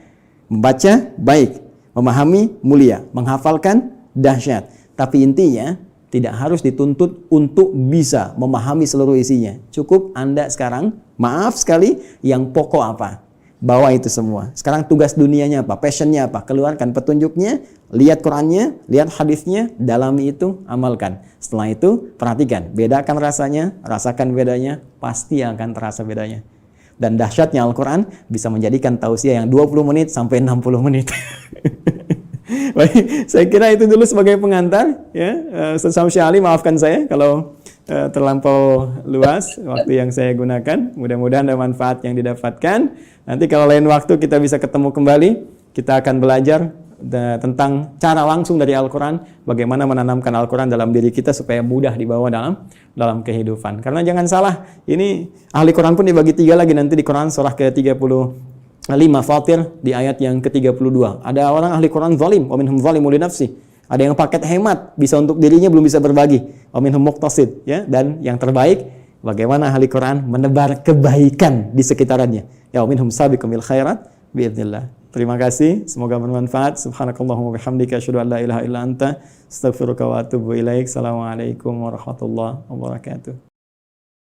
Speaker 2: Membaca, baik. Memahami, mulia. Menghafalkan, dahsyat. Tapi intinya, tidak harus dituntut untuk bisa memahami seluruh isinya. Cukup Anda sekarang, maaf sekali, yang pokok apa? Bawa itu semua. Sekarang tugas dunianya apa? Passionnya apa? Keluarkan petunjuknya, lihat Qurannya, lihat hadisnya, dalami itu, amalkan. Setelah itu, perhatikan. Bedakan rasanya, rasakan bedanya, pasti akan terasa bedanya. Dan dahsyatnya Al-Quran bisa menjadikan tausiah yang 20 menit sampai 60 menit. Baik, saya kira itu dulu sebagai pengantar. Ya, Ustaz Syamsi Ali, maafkan saya kalau terlampau luas waktu yang saya gunakan. Mudah-mudahan ada manfaat yang didapatkan. Nanti kalau lain waktu kita bisa ketemu kembali, kita akan belajar tentang cara langsung dari Al-Quran, bagaimana menanamkan Al-Quran dalam diri kita supaya mudah dibawa dalam kehidupan. Karena jangan salah, ini ahli Quran pun dibagi 3 lagi nanti di Quran surah ke-35 Fatir di ayat yang ke-32. Ada orang ahli Quran zalim, wa minhum zalimun li nafsi. Ada yang paket hemat, bisa untuk dirinya belum bisa berbagi. Wa minhum muqtasid, ya, dan yang terbaik bagaimana ahli Quran menebar kebaikan di sekitarannya. Ya, wa minhum sabiqun bil khairat biidznillah. Terima kasih, semoga bermanfaat. Subhanakallahumma wabihamdika asyhadu an la ilaha illa anta astaghfiruka wa atubu ilaik. Assalamualaikum warahmatullahi wabarakatuh.